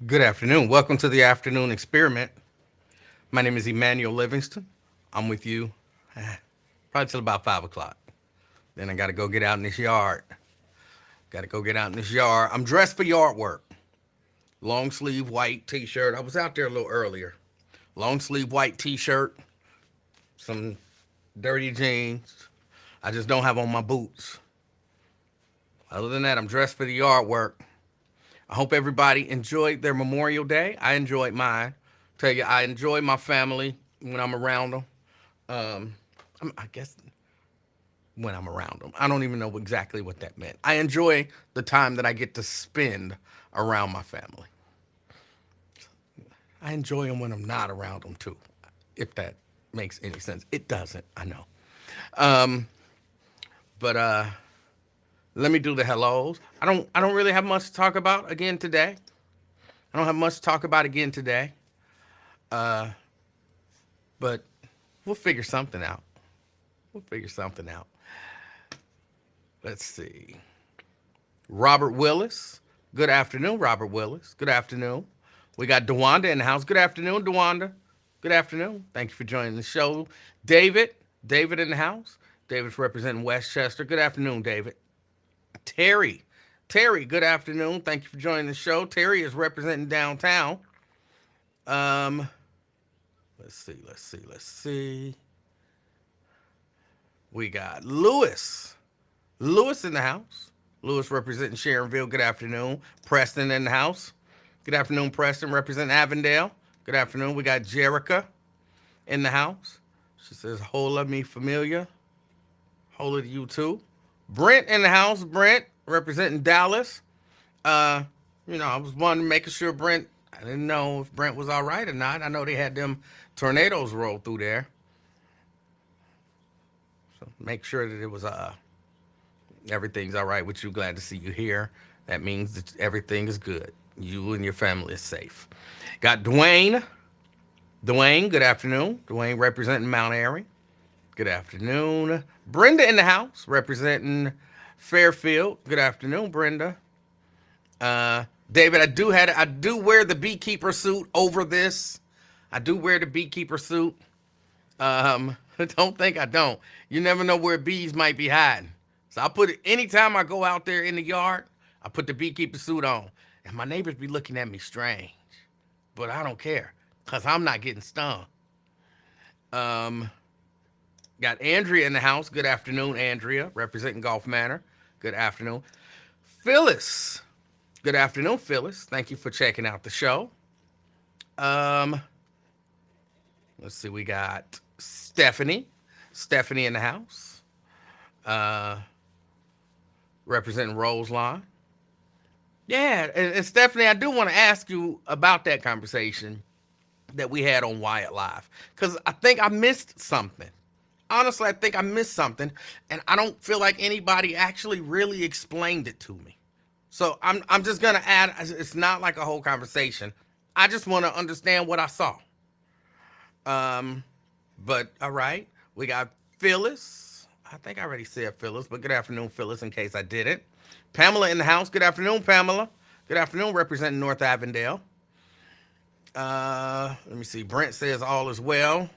Good afternoon. Welcome to the afternoon experiment. My name is Emanuel Livingston. I'm with you probably till about 5 o'clock. Then I got to go get out in this yard. Got to go get out in this yard. I'm dressed for yard work. Long sleeve white t shirt. I was out there a little earlier. Long sleeve white t shirt, some dirty jeans. I just don't have on my boots. Other than that, I'm dressed for the yard work. I hope everybody enjoyed their Memorial Day. I enjoyed mine. Tell you, I enjoy my family when I'm around them. I guess when I'm around them. I don't even know exactly what that meant. I enjoy the time that I get to spend around my family. I enjoy them when I'm not around them too, if that makes any sense. It doesn't, I know. Um, but let me do the hellos. I don't really have much to talk about again today. I don't have much to talk about again today. Uh, but we'll figure something out. We'll figure something out. Let's see. Robert Willis. Good afternoon, Robert Willis. Good afternoon. We got DeWanda in the house. Good afternoon, DeWanda. Good afternoon. Thank you for joining the show. David. David in the house. David's representing Westchester. Good afternoon, David. Terry. Terry, good afternoon. Thank you for joining the show. Terry is representing downtown. Um, let's see. We got Lewis. Lewis in the house. Lewis representing Sharonville. Good afternoon. Preston in the house. Good afternoon, Preston, representing Avondale. Good afternoon. We got Jerica in the house. She says, "Hola, me familia." Hola to you too. Brent in the house. Brent representing Dallas. Uh, I was wondering, making sure Brent. I didn't know if Brent was all right or not. I know they had them tornadoes roll through there, so make sure that it was everything's all right with you. Glad to see you here. That means that everything is good. You and your family is safe. Got Dwayne. Dwayne, good afternoon. Dwayne representing Mount Airy. Good afternoon. Brenda in the house representing Fairfield. Good afternoon, Brenda. David, I do wear the beekeeper suit over this. I do wear the beekeeper suit. Don't think I don't. You never know where bees might be hiding. So I put it anytime I go out there in the yard, I put the beekeeper suit on. And my neighbors be looking at me strange. But I don't care. Cause I'm not getting stung. Um, got Andrea in the house. Good afternoon, Andrea, representing Gulf Manor. Good afternoon. Phyllis. Good afternoon, Phyllis. Thank you for checking out the show. Um, let's see, we got Stephanie. Stephanie in the house. Uh, representing Roseline. Yeah, and Stephanie, I do want to ask you about that conversation that we had on Wyatt Live. Because I think I missed something. Honestly, I think I missed something, and I don't feel like anybody actually really explained it to me. So I'm just gonna add. It's not like a whole conversation. I just want to understand what I saw. Um, but all right, we got Phyllis. I think I already said Phyllis, but good afternoon, Phyllis. In case I didn't, Pamela in the house. Good afternoon, Pamela. Good afternoon, representing North Avondale. Let me see. Brent says all is well.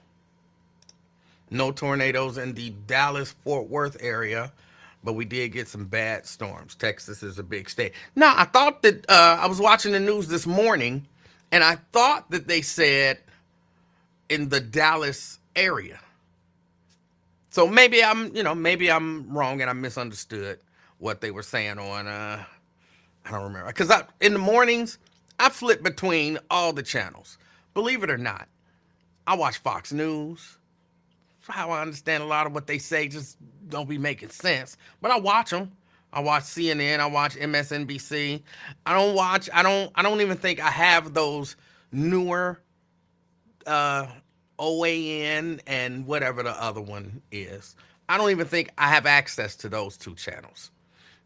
No tornadoes in the Dallas Fort Worth area, but we did get some bad storms. Texas is a big state. Now, I thought that I was watching the news this morning, and I thought that they said in the Dallas area. So maybe I'm wrong and I misunderstood what they were saying on. I don't remember because in the mornings I flip between all the channels. Believe it or not, I watch Fox News. How I understand a lot of what they say just don't be making sense. But I watch them. I watch CNN. I watch MSNBC. I don't even think I have those newer OAN and whatever the other one is. I don't even think I have access to those two channels.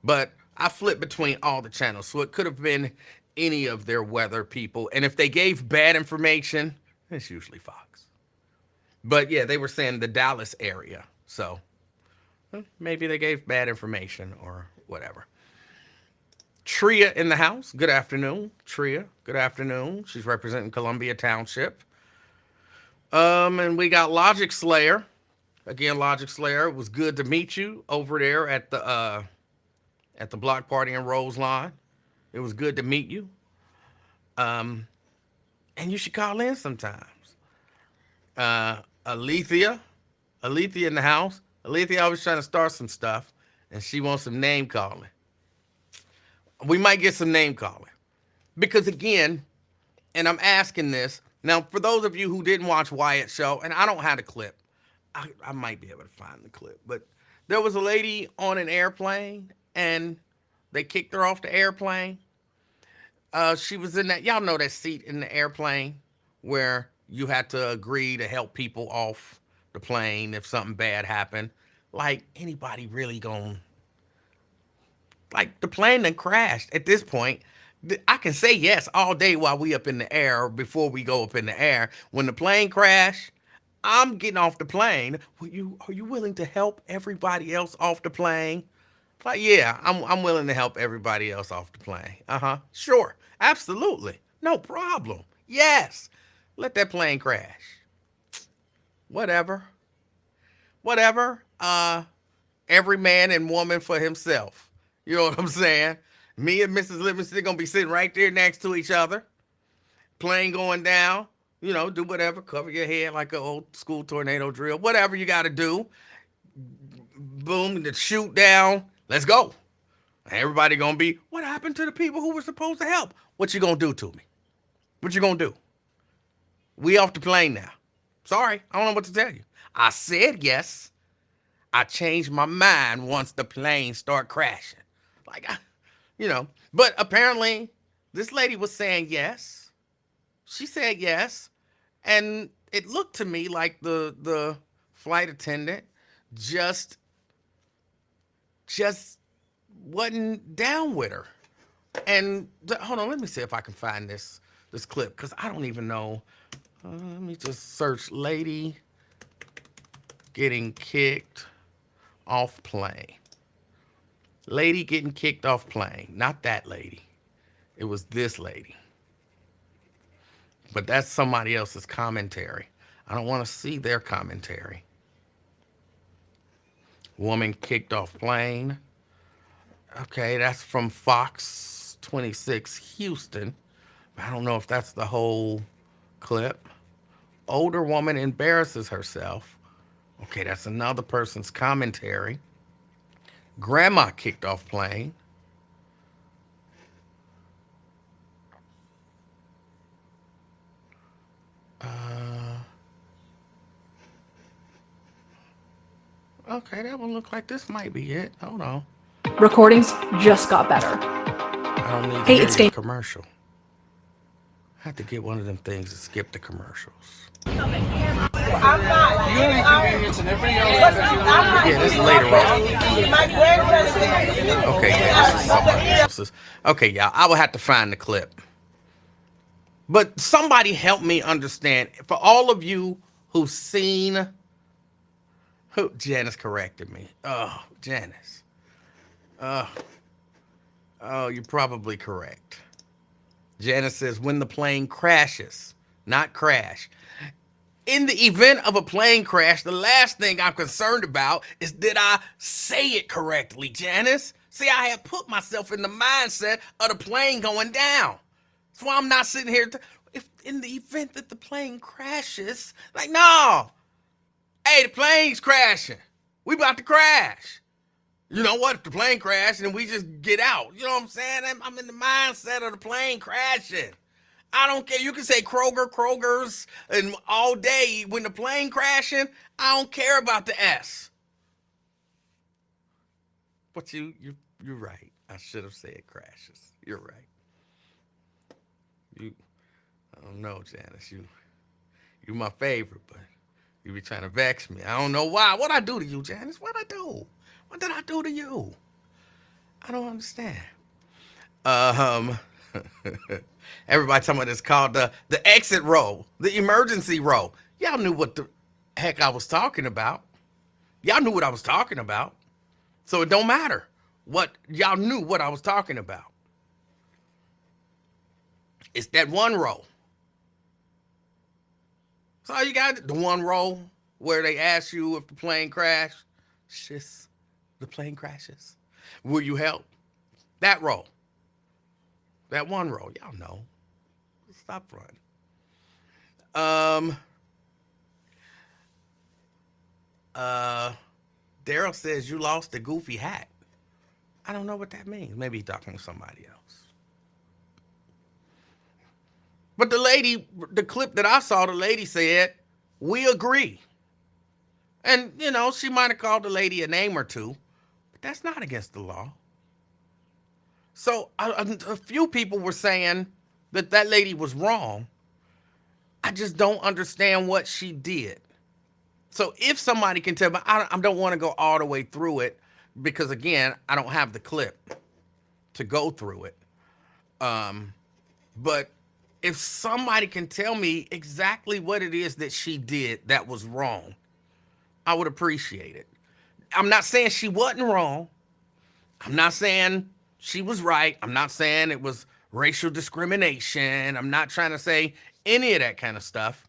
But I flip between all the channels. So it could have been any of their weather people. And if they gave bad information, it's usually Fox. But yeah, they were saying the Dallas area. So maybe they gave bad information or whatever. Tria in the house. Good afternoon, Tria. Good afternoon. She's representing Columbia Township. And we got Logic Slayer. Again, Logic Slayer. It was good to meet you over there at the block party in Roseline. It was good to meet you. Um, and you should call in sometimes. Alethea. Alethea in the house. Alethea always trying to start some stuff, and she wants some name calling. We might get some name calling. Because again, and I'm asking this, now for those of you who didn't watch Wyatt's show, and I don't have the clip, I might be able to find the clip, but there was a lady on an airplane, and they kicked her off the airplane. She was in that, y'all know that seat in the airplane where you had to agree to help people off the plane if something bad happened. Like, anybody really gonna, like, the plane done crashed at this point. I can say yes all day while we up in the air or before we go up in the air. When the plane crash, I'm getting off the plane. Are you willing to help everybody else off the plane? Like, yeah, I'm willing to help everybody else off the plane. Sure, absolutely, no problem. Yes, let that plane crash. Whatever. Every man and woman for himself. You know what I'm saying? Me and Mrs. Livingston gonna be sitting right there next to each other. Plane going down. You know, do whatever. Cover your head like an old school tornado drill. Whatever you got to do. Boom, the shoot down. Let's go. Everybody gonna be, what happened to the people who were supposed to help? What you gonna do to me? What you gonna do? We off the plane now. Sorry, I don't know what to tell you. I said yes. I changed my mind once the plane start crashing. Like, but apparently this lady was saying yes. She said yes. And it looked to me like the flight attendant just wasn't down with her. And hold on, let me see if I can find this clip, because I don't even know. Let me just search lady getting kicked off plane. Lady getting kicked off plane. Not that lady. It was this lady. But that's somebody else's commentary. I don't want to see their commentary. Woman kicked off plane. Okay, that's from Fox 26 Houston. I don't know if that's the whole clip. Older woman embarrasses herself. Okay, that's another person's commentary. Grandma kicked off plane. Okay, that one look like this might be it. Hold on. Recordings just got better. I don't need to hear your commercial. I have to get one of them things to skip the commercials. I'm not. You're an inconvenience and everybody else. Yeah, this is later on. My grandson. Okay, yeah, this is somebody else's. Okay, y'all, I will have to find the clip. But somebody help me understand. For all of you who've seen... Janice corrected me. Oh, Janice. Oh, you're probably correct. Janice says, when the plane crashes, not crash. In the event of a plane crash, the last thing I'm concerned about is, did I say it correctly, Janice? See, I have put myself in the mindset of the plane going down. That's why I'm not sitting here. If in the event that the plane crashes, like, no. Hey, the plane's crashing. We about to crash. You know what? If the plane crashed and we just get out. You know what I'm saying? I'm in the mindset of the plane crashing. I don't care. You can say Kroger's, and all day. When the plane crashing, I don't care about the S. But you're right. I should have said crashes. You're right. I don't know, Janice. You my favorite, but you be trying to vex me. I don't know why. What'd I do to you, Janice? What'd I do? What did I do to you? I don't understand. Everybody talking about this called the exit row, the emergency row. Y'all knew what the heck I was talking about. Y'all knew what I was talking about. So it don't matter what y'all knew what I was talking about. It's that one row. So you got the one row where they ask you if the plane crashed. Just the plane crashes. Will you help? That row. That one row. Y'all know. Stop running. Daryl says you lost the goofy hat. I don't know what that means. Maybe he's talking to somebody else. But the clip that I saw, the lady said, we agree. And, she might have called the lady a name or two, but that's not against the law. So a few people were saying that lady was wrong. I just don't understand what she did. So if somebody can tell me, I don't want to go all the way through it because, again, I don't have the clip to go through it. But if somebody can tell me exactly what it is that she did that was wrong, I would appreciate it. I'm not saying she wasn't wrong. I'm not saying she was right. I'm not saying it was racial discrimination. I'm not trying to say any of that kind of stuff.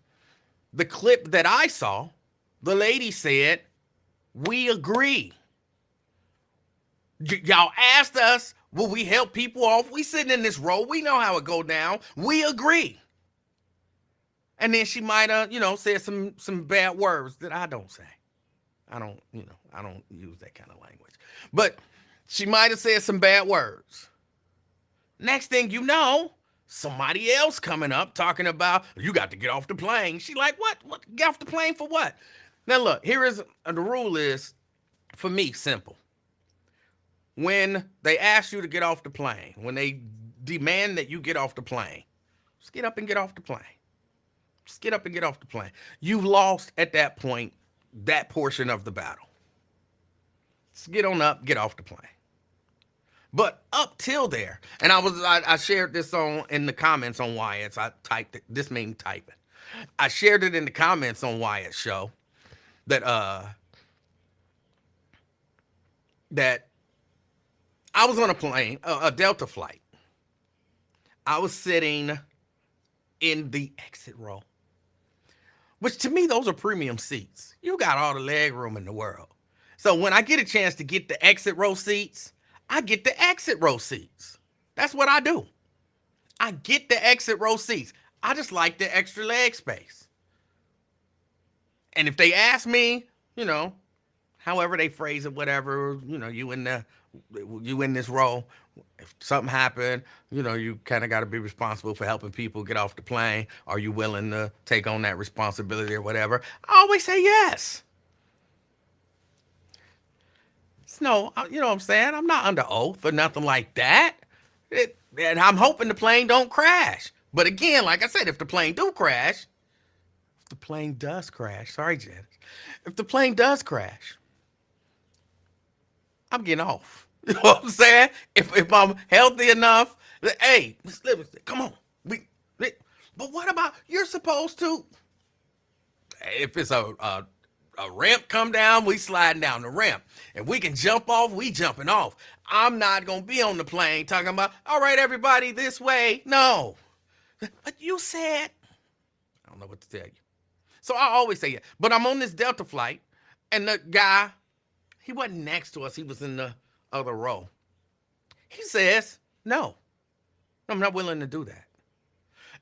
The clip that I saw, the lady said, we agree. Y'all asked us, will we help people off? We sitting in this row. We know how it go down. We agree. And then she might have, said some bad words that I don't say. I don't use that kind of language. But she might have said some bad words. Next thing you know, somebody else coming up talking about, you got to get off the plane. She like, what? Get off the plane for what? Now look, here is, the rule is, for me, simple. When they ask you to get off the plane, when they demand that you get off the plane, just get up and get off the plane. Just get up and get off the plane. You've lost at that point that portion of the battle. Just get on up, get off the plane. But up till there, and I shared this in the comments on Wyatt's. I typed it. This means typing. I shared it in the comments on Wyatt's show that I was on a plane, a Delta flight. I was sitting in the exit row, which to me, those are premium seats. You got all the leg room in the world. So when I get a chance to get the exit row seats, I get the exit row seats. That's what I do. I get the exit row seats. I just like the extra leg space. And if they ask me, however they phrase it, whatever, you in this row, if something happened, you kind of got to be responsible for helping people get off the plane. Are you willing to take on that responsibility or whatever? I always say yes. No, you know what I'm saying? I'm not under oath or nothing like that. And I'm hoping the plane don't crash. But again, like I said, if the plane does crash, sorry, Janice. If the plane does crash, I'm getting off. You know what I'm saying? If I'm healthy enough, hey, Miss Livingston, come on. But what about, you're supposed to, if it's a ramp come down, we sliding down the ramp. If we can jump off, we jumping off. I'm not going to be on the plane talking about, all right, everybody, this way. No. But you said, I don't know what to tell you. So I always say, yeah. But I'm on this Delta flight, and the guy, he wasn't next to us. He was in the other row. He says, no, I'm not willing to do that.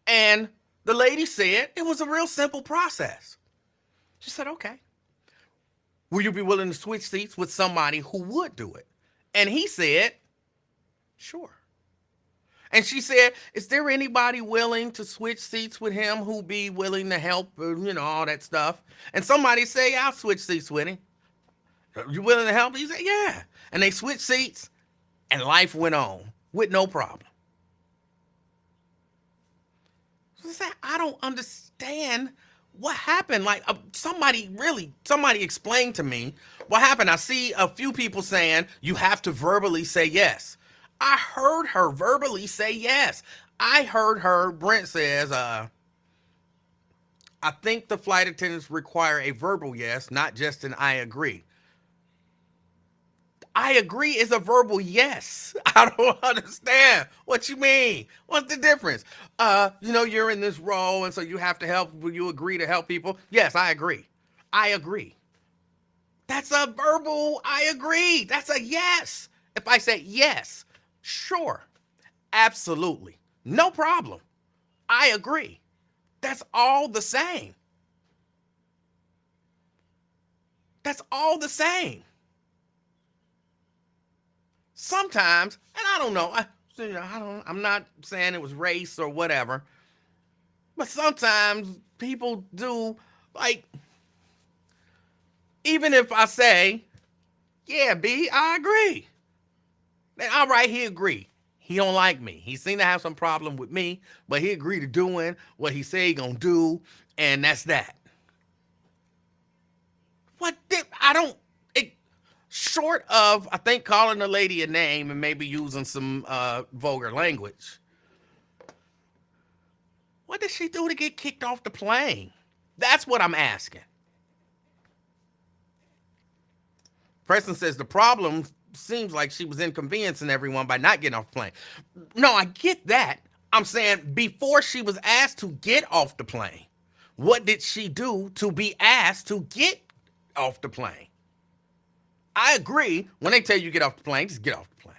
And the lady said it was a real simple process. She said, okay. Will you be willing to switch seats with somebody who would do it? And he said, sure. And she said, is there anybody willing to switch seats with him who be willing to help, all that stuff? And somebody say, I'll switch seats with him. Are you willing to help? He said, yeah. And they switched seats, and life went on with no problem. So I don't understand what happened. Like, somebody explained to me what happened. I see a few people saying you have to verbally say yes. I heard her verbally say yes. I heard her, Brent says, I think the flight attendants require a verbal yes, not just an I agree. I agree is a verbal yes. I don't understand what you mean. What's the difference? You're in this role, and so you have to help. Will you agree to help people? Yes, I agree. I agree. That's a verbal, I agree. That's a yes. If I say yes, sure, absolutely, no problem. I agree. That's all the same. That's all the same. Sometimes, and I don't know, I'm not saying it was race or whatever, but sometimes people do, like, even if I say, yeah, B, I agree. Then all right, he agreed. He don't like me. He seemed to have some problem with me, but he agreed to doing what he said he gonna do, and that's that. Short of, I think, calling a lady a name and maybe using some vulgar language, what did she do to get kicked off the plane? That's what I'm asking. Preston says the problem seems like she was inconveniencing everyone by not getting off the plane. No, I get that. I'm saying before she was asked to get off the plane, what did she do to be asked to get off the plane? I agree. When they tell you get off the plane, just get off the plane.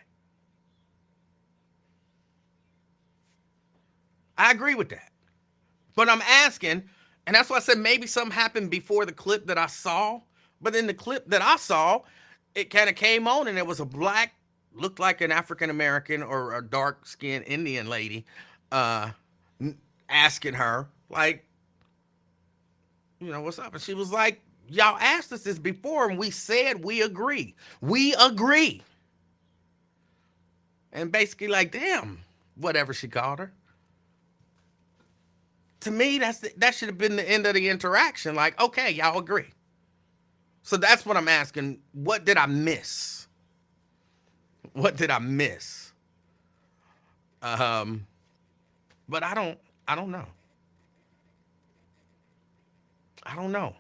I agree with that. But I'm asking, and that's why I said maybe something happened before the clip that I saw. But in the clip that I saw, it kind of came on and there was a black, looked like an African-American or a dark-skinned Indian lady asking her, like, what's up? And she was like, y'all asked us this before and we said we agree. We agree. And basically like, damn, whatever she called her. To me, that should have been the end of the interaction. Like, okay, y'all agree. So that's what I'm asking. What did I miss? What did I miss? But I don't know. I don't know.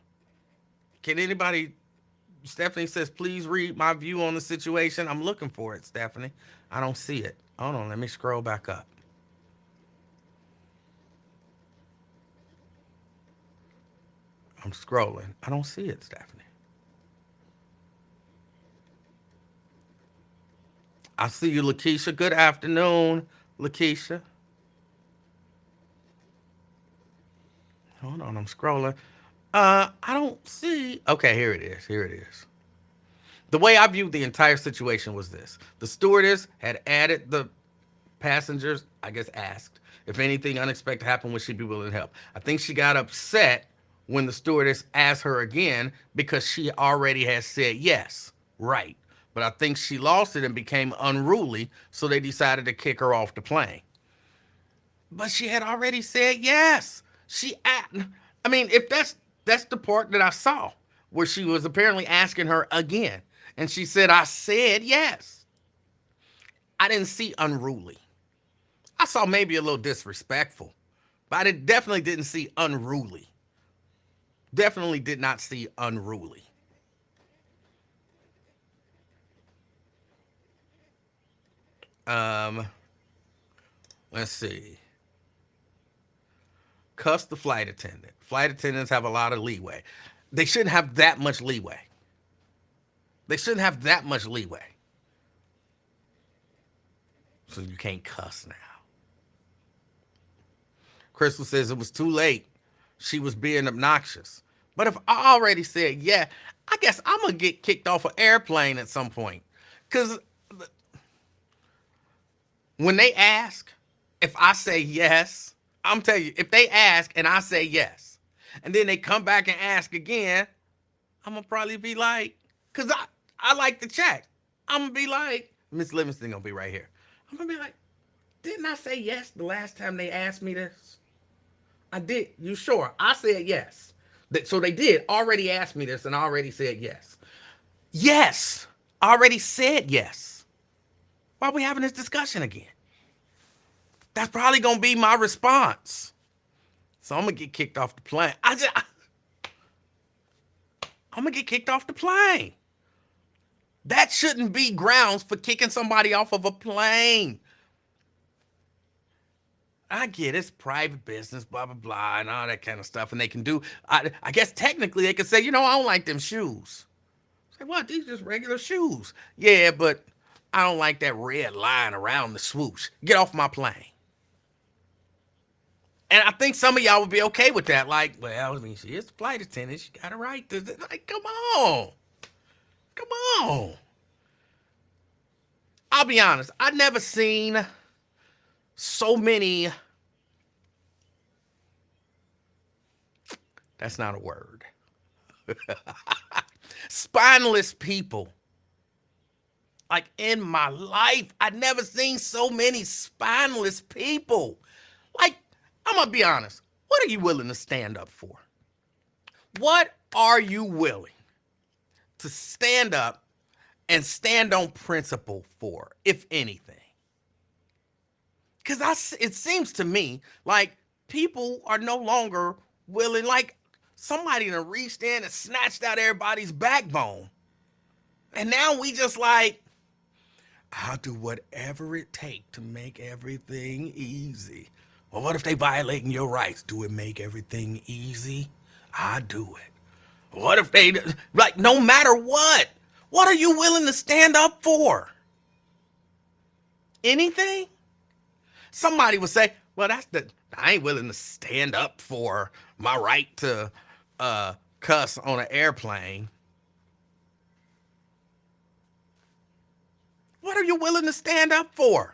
Can anybody, Stephanie says, please read my view on the situation. I'm looking for it, Stephanie. I don't see it. Hold on, let me scroll back up. I'm scrolling. I don't see it, Stephanie. I see you, Lakeisha. Good afternoon, Lakeisha. Hold on, I'm scrolling. I don't see. Okay, here it is. Here it is. The way I viewed the entire situation was this. The stewardess had added the passengers, I guess asked, if anything unexpected happened, would she be willing to help? I think she got upset when the stewardess asked her again because she already had said yes. Right. But I think she lost it and became unruly, so they decided to kick her off the plane. But she had already said yes. If that's the part that I saw, where she was apparently asking her again. And she said, I said yes. I didn't see unruly. I saw maybe a little disrespectful, but I definitely didn't see unruly. Definitely did not see unruly. Let's see. Cuss the flight attendant. Flight attendants have a lot of leeway. They shouldn't have that much leeway. They shouldn't have that much leeway. So you can't cuss now. Crystal says it was too late. She was being obnoxious. But if I already said yeah, I guess I'm going to get kicked off an airplane at some point. Because when they ask, if I say yes, I'm telling you, if they ask and I say yes, and then they come back and ask again, I'm going to probably be like, because I like to check. I'm going to be like, Miss Livingston going to be right here. I'm going to be like, didn't I say yes the last time they asked me this? I did. You sure? I said yes. So they did already ask me this and I already said yes. Yes. I already said yes. Why are we having this discussion again? That's probably going to be my response. So I'm going to get kicked off the plane. I'm going to get kicked off the plane. That shouldn't be grounds for kicking somebody off of a plane. I get it's private business, blah, blah, blah, and all that kind of stuff. And they can do, I guess technically they could say, I don't like them shoes. Say, what? These just regular shoes. Yeah, but I don't like that red line around the swoosh. Get off my plane. And I think some of y'all would be okay with that. Like, well, I mean, she is a flight attendant. She got a right to, like, come on. Come on. I'll be honest. I've never seen so many. That's not a word. Spineless people. Like in my life, I've never seen so many spineless people. Like, I'm going to be honest. What are you willing to stand up for? What are you willing to stand up and stand on principle for, if anything? Because it seems to me like people are no longer willing, like somebody done reached in and snatched out everybody's backbone. And now we just like, I'll do whatever it takes to make everything easy. Well, what if they violating your rights? Do it make everything easy? I do it. What if they, like, no matter what are you willing to stand up for? Anything? Somebody would say, well, I ain't willing to stand up for my right to cuss on an airplane. What are you willing to stand up for?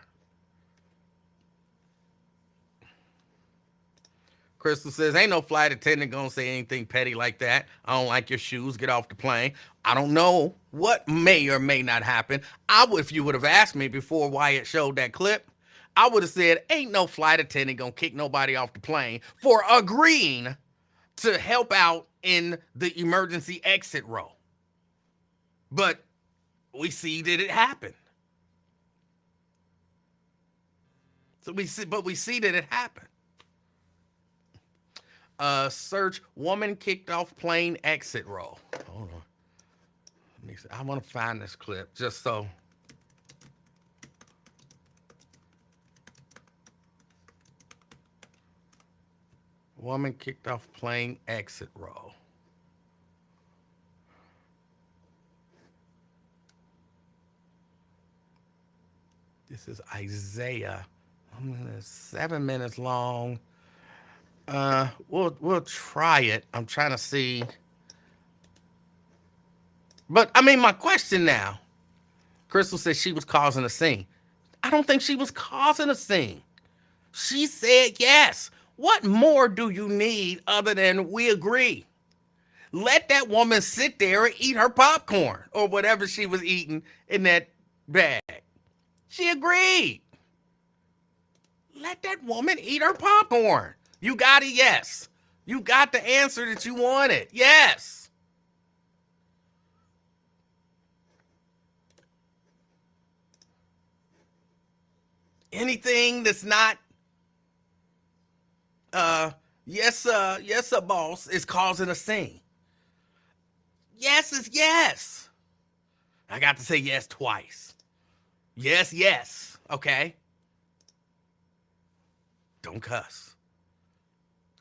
Crystal says, ain't no flight attendant gonna say anything petty like that. I don't like your shoes. Get off the plane. I don't know what may or may not happen. If you would have asked me before Wyatt showed that clip, I would have said, ain't no flight attendant gonna kick nobody off the plane for agreeing to help out in the emergency exit row. But we see that it happened. We see that it happened. Search woman kicked off plane exit row. Hold on. Let me see. I want to find this clip just so. Woman kicked off plane exit row. This is Isaiah. 7 minutes long. We'll try it. I'm trying to see. But I mean, my question now. Crystal says she was causing a scene. I don't think she was causing a scene. She said yes. What more do you need other than we agree? Let that woman sit there and eat her popcorn or whatever she was eating in that bag. She agreed. Let that woman eat her popcorn. You got a yes. You got the answer that you wanted. Yes. Anything that's not yes sir, boss, is causing a scene. Yes is yes. I got to say yes twice. Yes. Okay. Don't cuss.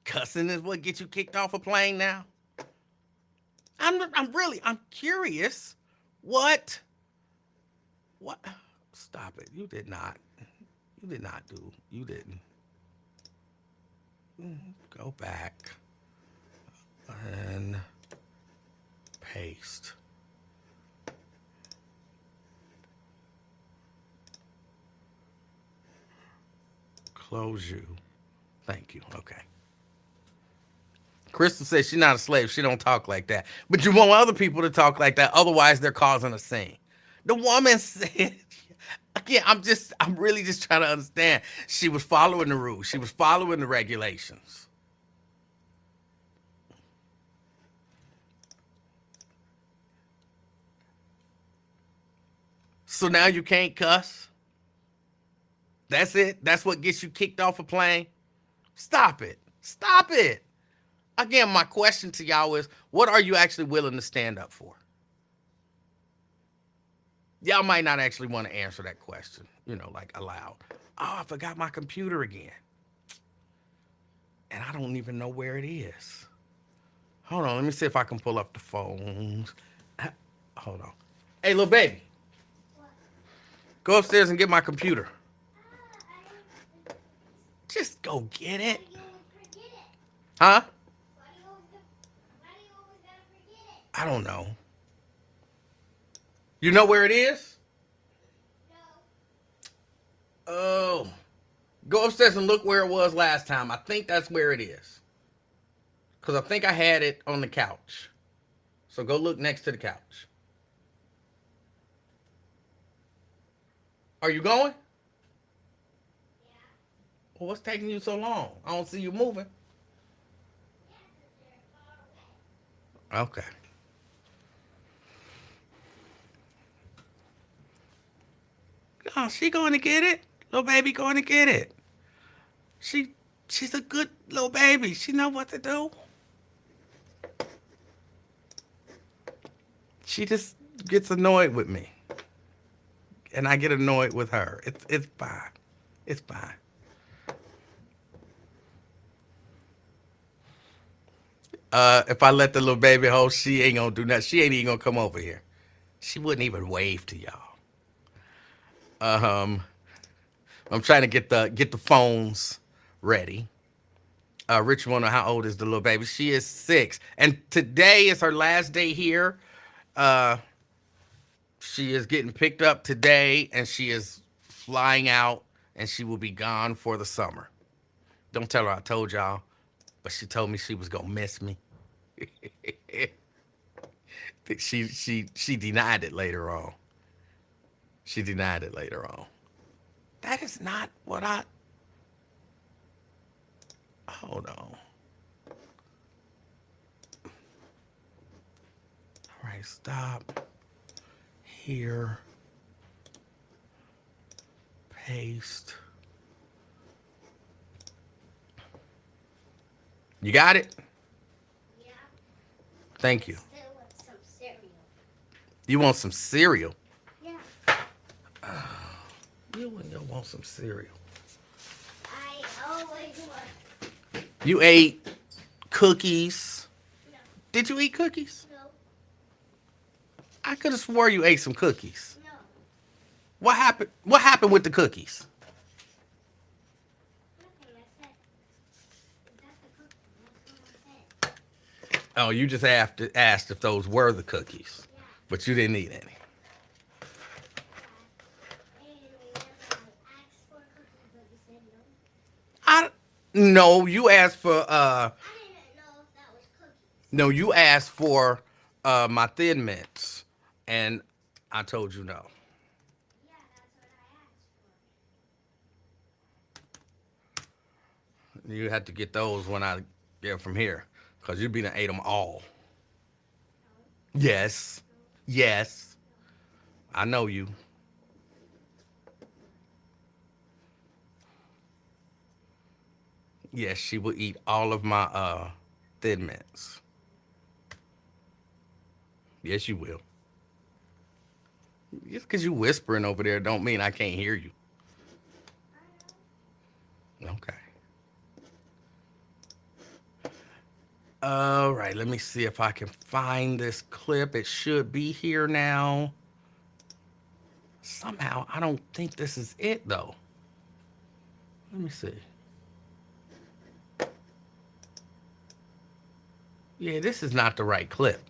Cussing is what gets you kicked off a plane now. I'm curious. What? Stop it. You did not do. You didn't. Go back and paste. Close you. Thank you. Okay. Crystal says she's not a slave. She don't talk like that. But you want other people to talk like that. Otherwise, they're causing a scene. The woman said, again, I'm really just trying to understand. She was following the rules. She was following the regulations. So now you can't cuss? That's it? That's what gets you kicked off a plane? Stop it. Stop it. Again, my question to y'all is, what are you actually willing to stand up for? Y'all might not actually want to answer that question, like aloud. Oh, I forgot my computer again. And I don't even know where it is. Hold on, let me see if I can pull up the phones. Hold on. Hey, little baby. Go upstairs and get my computer. Just go get it. Huh? I don't know. You know where it is? Oh. Go upstairs and look where it was last time. I think that's where it is. Because I think I had it on the couch. So go look next to the couch. Are you going? Well, what's taking you so long? I don't see you moving. Okay. No, she going to get it. Little baby going to get it. She's a good little baby. She know what to do. She just gets annoyed with me. And I get annoyed with her. It's fine. It's fine. If I let the little baby hold, she ain't gonna do nothing. She ain't even gonna come over here. She wouldn't even wave to y'all. I'm trying to get the phones ready. Rich wanna know how old is the little baby? She is 6, and today is her last day here. She is getting picked up today, and she is flying out, and she will be gone for the summer. Don't tell her I told y'all, but she told me she was gonna miss me. She denied it later on. She denied it later on. That is not what I... Hold on. All right, stop. Here. Paste. You got it? Yeah. Thank you. Still want some cereal. You want some cereal? Yeah. You want some cereal. I always want. You ate cookies. No. Did you eat cookies? No. I could have swore you ate some cookies. No. What happened? What happened with the cookies? Nothing. I said. Is that the cookie? That's what I said. Oh, you just asked if those were the cookies, Yeah. but you didn't eat any. And remember, I asked for cookies, but you said no. No, you asked for I didn't know if that was cookies. no, you asked for my Thin Mints, and I told you no. Yeah, that's what I asked for. You had to get those when I get from here, cause you'd be done ate them all. Yes, yes, I know you. Yes, she will eat all of my Thin Mints. Yes, you will. Just because you whispering over there don't mean I can't hear you. Okay. All right, let me see if I can find this clip. It should be here now. Somehow, I don't think this is it, though. Let me see. Yeah, this is not the right clip.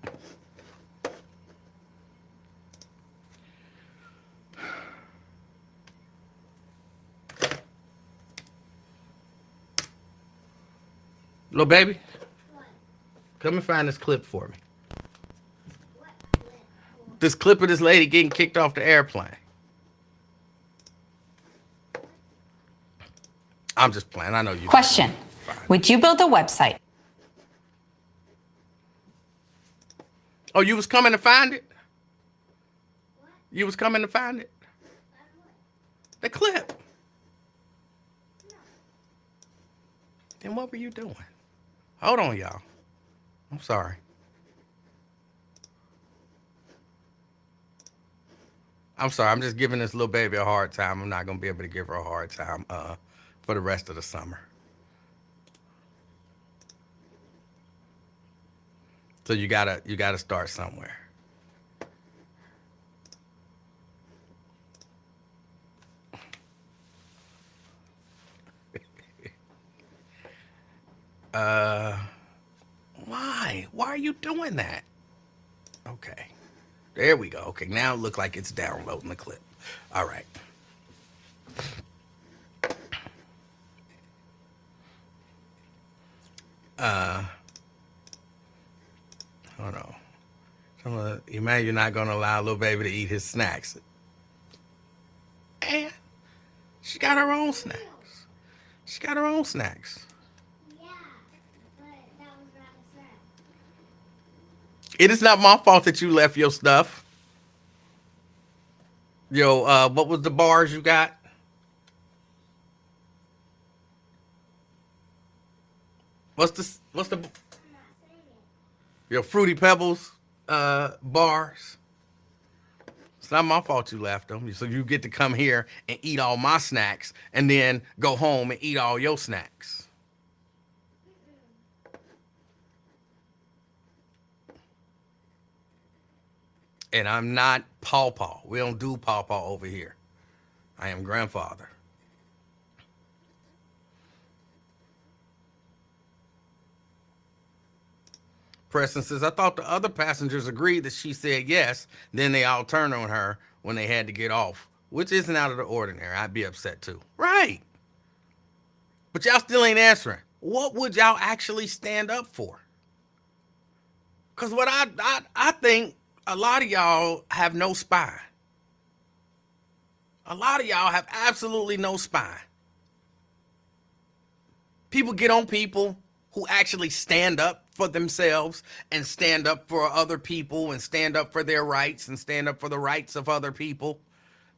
Little baby, What? come and find this clip for me. What clip? This clip of this lady getting kicked off the airplane. I'm just playing. I know you. Question. Would you build a website? Oh, you was coming to find it? What? You was coming to find it? Find what? The clip. No. Then what were you doing? Hold on, y'all. I'm sorry. I'm sorry. I'm just giving this little baby a hard time. I'm not gonna be able to give her a hard time for the rest of the summer. So you gotta start somewhere. Why? Why are you doing that? Okay. There we go. Okay, now it looks like it's downloading the clip. All right. Hold on. Emmanuel, you're not gonna allow little baby to eat his snacks. And she got her own snacks. She got her own snacks. Yeah, but that was rather sad. It is not my fault that you left your stuff. Yo, what was the bars you got? What's the I'm not saying it. your Fruity Pebbles bars? It's not my fault you left them. So you get to come here and eat all my snacks and then go home and eat all your snacks. And I'm not pawpaw. We don't do pawpaw over here. I am grandfather. Preston says, I thought the other passengers agreed that she said yes. Then they all turned on her when they had to get off, which isn't out of the ordinary. I'd be upset too. Right. But y'all still ain't answering. What would y'all actually stand up for? Because what I think a lot of y'all have no spine. A lot of y'all have absolutely no spine. People get on people who actually stand up for themselves and stand up for other people and stand up for their rights and stand up for the rights of other people.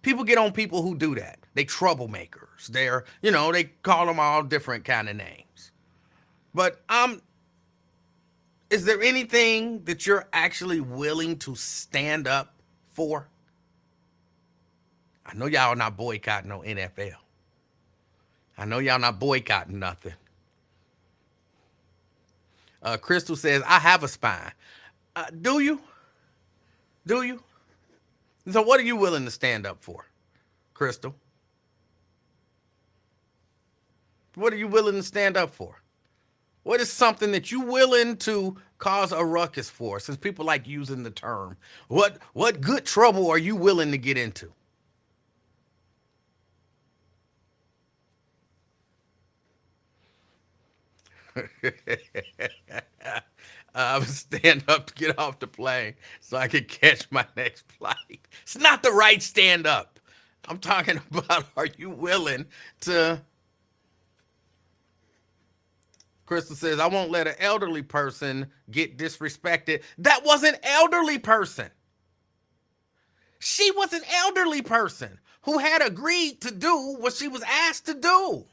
People get on people who do that. They troublemakers. They're, they call them all different kind of names. But is there anything that you're actually willing to stand up for? I know y'all not boycotting no NFL. I know y'all not boycotting nothing. Crystal says, I have a spine. Do you? Do you? So what are you willing to stand up for, Crystal? What are you willing to stand up for? What is something that you're willing to cause a ruckus for, since people like using the term? What good trouble are you willing to get into? I would stand up to get off the plane so I could catch my next flight. It's not the right stand up. I'm talking about, are you willing to... Crystal says, I won't let an elderly person get disrespected. That was an elderly person. She was an elderly person who had agreed to do what she was asked to do.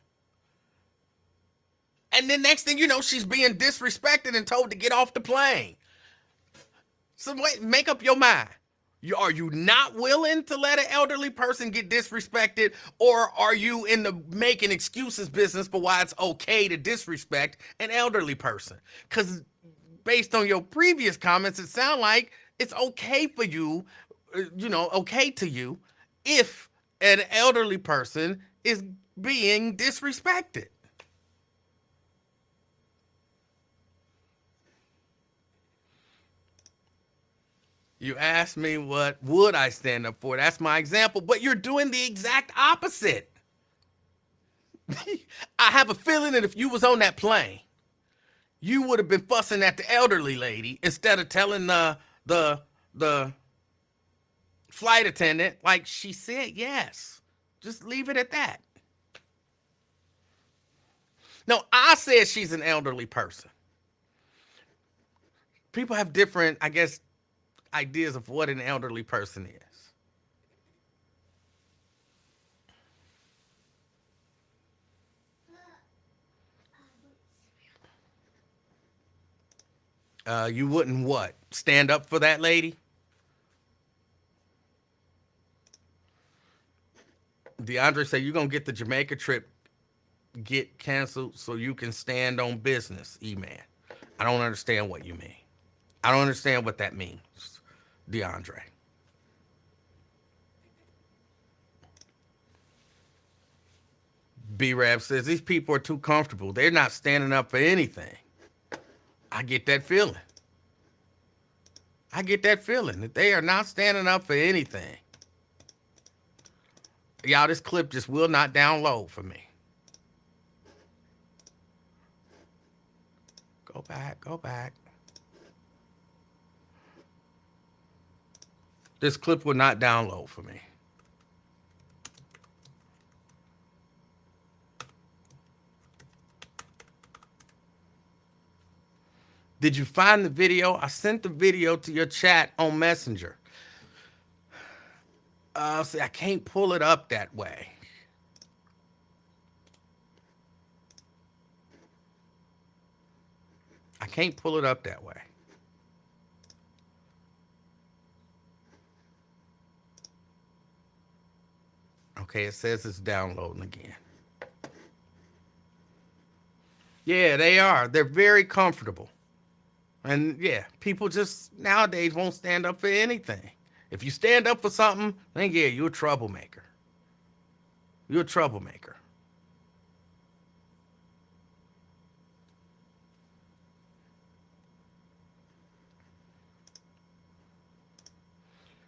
And then next thing you know, she's being disrespected and told to get off the plane. So wait, make up your mind. Are you not willing to let an elderly person get disrespected, or are you in the making excuses business for why it's okay to disrespect an elderly person? Because based on your previous comments, it sounds like it's okay for you, okay to you if an elderly person is being disrespected. You asked me what would I stand up for. That's my example, but you're doing the exact opposite. I have a feeling that if you was on that plane, you would have been fussing at the elderly lady instead of telling the flight attendant, like, she said yes. Just leave it at that. No, I said she's an elderly person. People have different, I guess, ideas of what an elderly person is. You wouldn't what? Stand up for that lady? DeAndre said, you're going to get the Jamaica trip get canceled so you can stand on business, E-Man. I don't understand what you mean. I don't understand what that means, DeAndre. B-Rab says, these people are too comfortable. They're not standing up for anything. I get that feeling. I get that feeling that they are not standing up for anything. Y'all, this clip just will not download for me. Go back, go back. This clip will not download for me. Did you find the video? I sent the video to your chat on Messenger. See, I can't pull it up that way. I can't pull it up that way. Okay, it says it's downloading again. Yeah, they are. They're very comfortable. And yeah, people just nowadays won't stand up for anything. If you stand up for something, then yeah, you're a troublemaker. You're a troublemaker.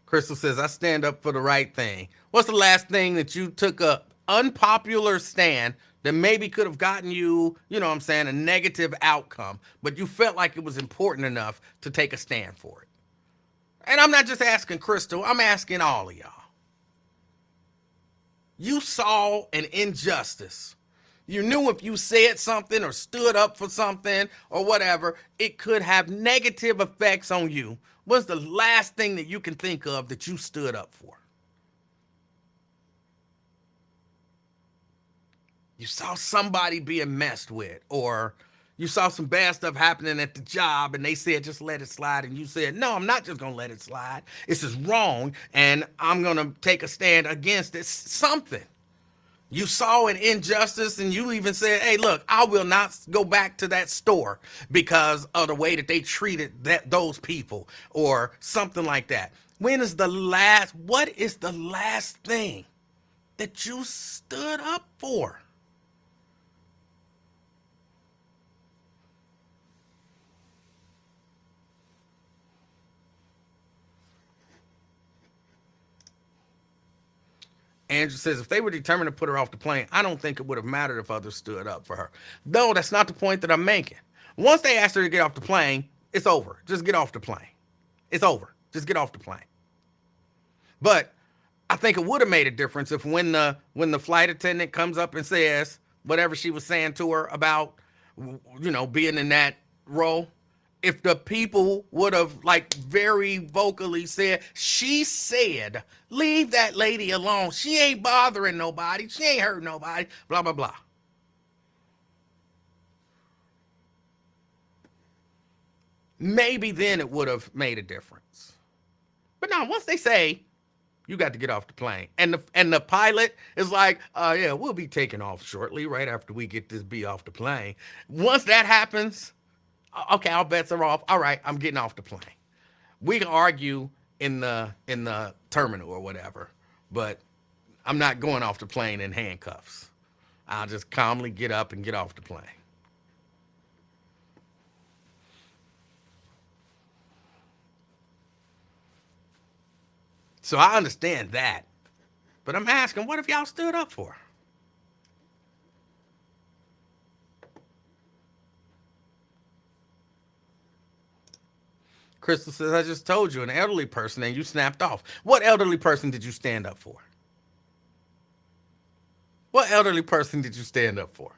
Crystal says, I stand up for the right thing. What's the last thing that you took a unpopular stand that maybe could have gotten you, you know what I'm saying, a negative outcome, but you felt like it was important enough to take a stand for it? And I'm not just asking Crystal, I'm asking all of y'all. You saw an injustice. You knew if you said something or stood up for something or whatever, it could have negative effects on you. What's the last thing that you can think of that you stood up for? You saw somebody being messed with, or you saw some bad stuff happening at the job and they said, just let it slide. And you said, no, I'm not just going to let it slide. This is wrong. And I'm going to take a stand against it. Something. You saw an injustice and you even said, hey, look, I will not go back to that store because of the way that they treated those people or something like that. What is the last thing that you stood up for? Andrew says, if they were determined to put her off the plane, I don't think it would have mattered if others stood up for her. No, that's not the point that I'm making. Once they asked her to get off the plane, it's over. Just get off the plane. It's over. Just get off the plane. But I think it would have made a difference if when the flight attendant comes up and says whatever she was saying to her about, you know, being in that role, if the people would have like very vocally said, she said, leave that lady alone. She ain't bothering nobody. She ain't hurting nobody, blah, blah, blah. Maybe then it would have made a difference. But no, once they say, you got to get off the plane. And the pilot is like, yeah, we'll be taking off shortly, right after we get this B off the plane. Once that happens, okay, all bets are off. All right, I'm getting off the plane. We can argue in the terminal or whatever, but I'm not going off the plane in handcuffs. I'll just calmly get up and get off the plane. So I understand that, but I'm asking, what if y'all stood up for her? Crystal says, I just told you, an elderly person, and you snapped off. What elderly person did you stand up for? What elderly person did you stand up for?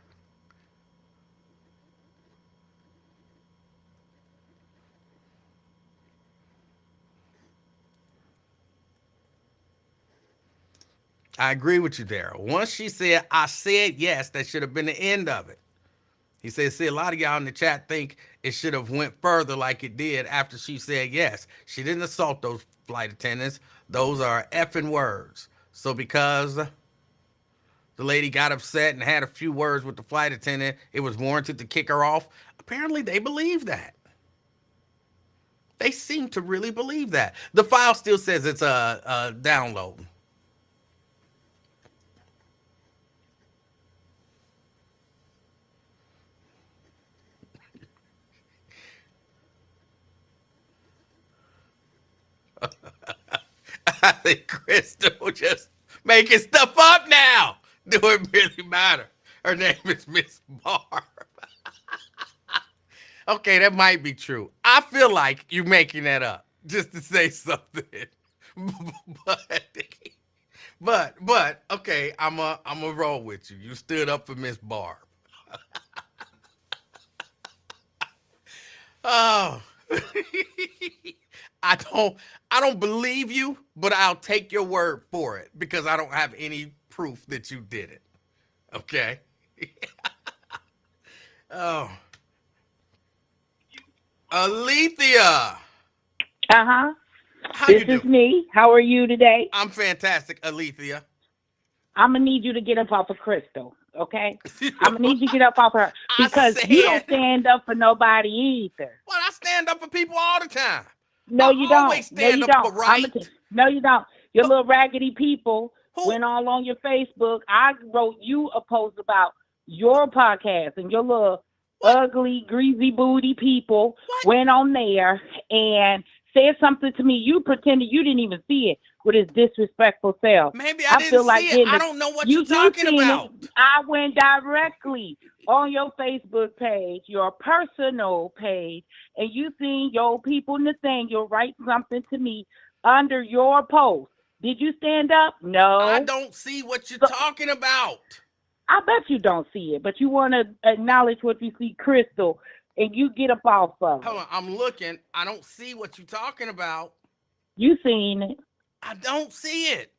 I agree with you, Daryl. Once she said, I said yes, that should have been the end of it. He says, see, a lot of y'all in the chat think it should have went further like it did after she said yes. She didn't assault those flight attendants. Those are effing words. So because The lady got upset and had a few words with the flight attendant. It was warranted to kick her off. Apparently, they believe that. They seem to really believe that. The file still says it's a download. I think Crystal just making stuff up now. Do it really matter? Her name is Miss Barb. Okay, that might be true. I feel like you're making that up just to say something. but okay, I'm a roll with you. You stood up for Miss Barb. Oh. I don't believe you, but I'll take your word for it because I don't have any proof that you did it. Okay? Oh. Alethea. Uh-huh. How This you doing? is me. How are you today? I'm fantastic, Alethea. I'm going to need you to get up off of Crystal, okay? I'm going to need you to get up off her because you don't stand up for nobody either. Well, I stand up for people all the time. No, you don't. Always No, stand you up don't. for right. No, you don't. Your little raggedy people Who? went all on your Facebook. I wrote you a post about your podcast and your little ugly, greasy booty people went on there and said something to me. You pretended you didn't even see it with his disrespectful self. Maybe I didn't see it. I don't know what you're talking about. I went directly on your Facebook page, your personal page, and you seen your people Nathaniel write something to me under your post. Did you stand up? No. I don't see what you're talking about. I bet you don't see it, but you want to acknowledge what you see, Crystal, and you get up off of it. Hold on, I'm looking. I don't see what you're talking about. You seen it. I don't see it.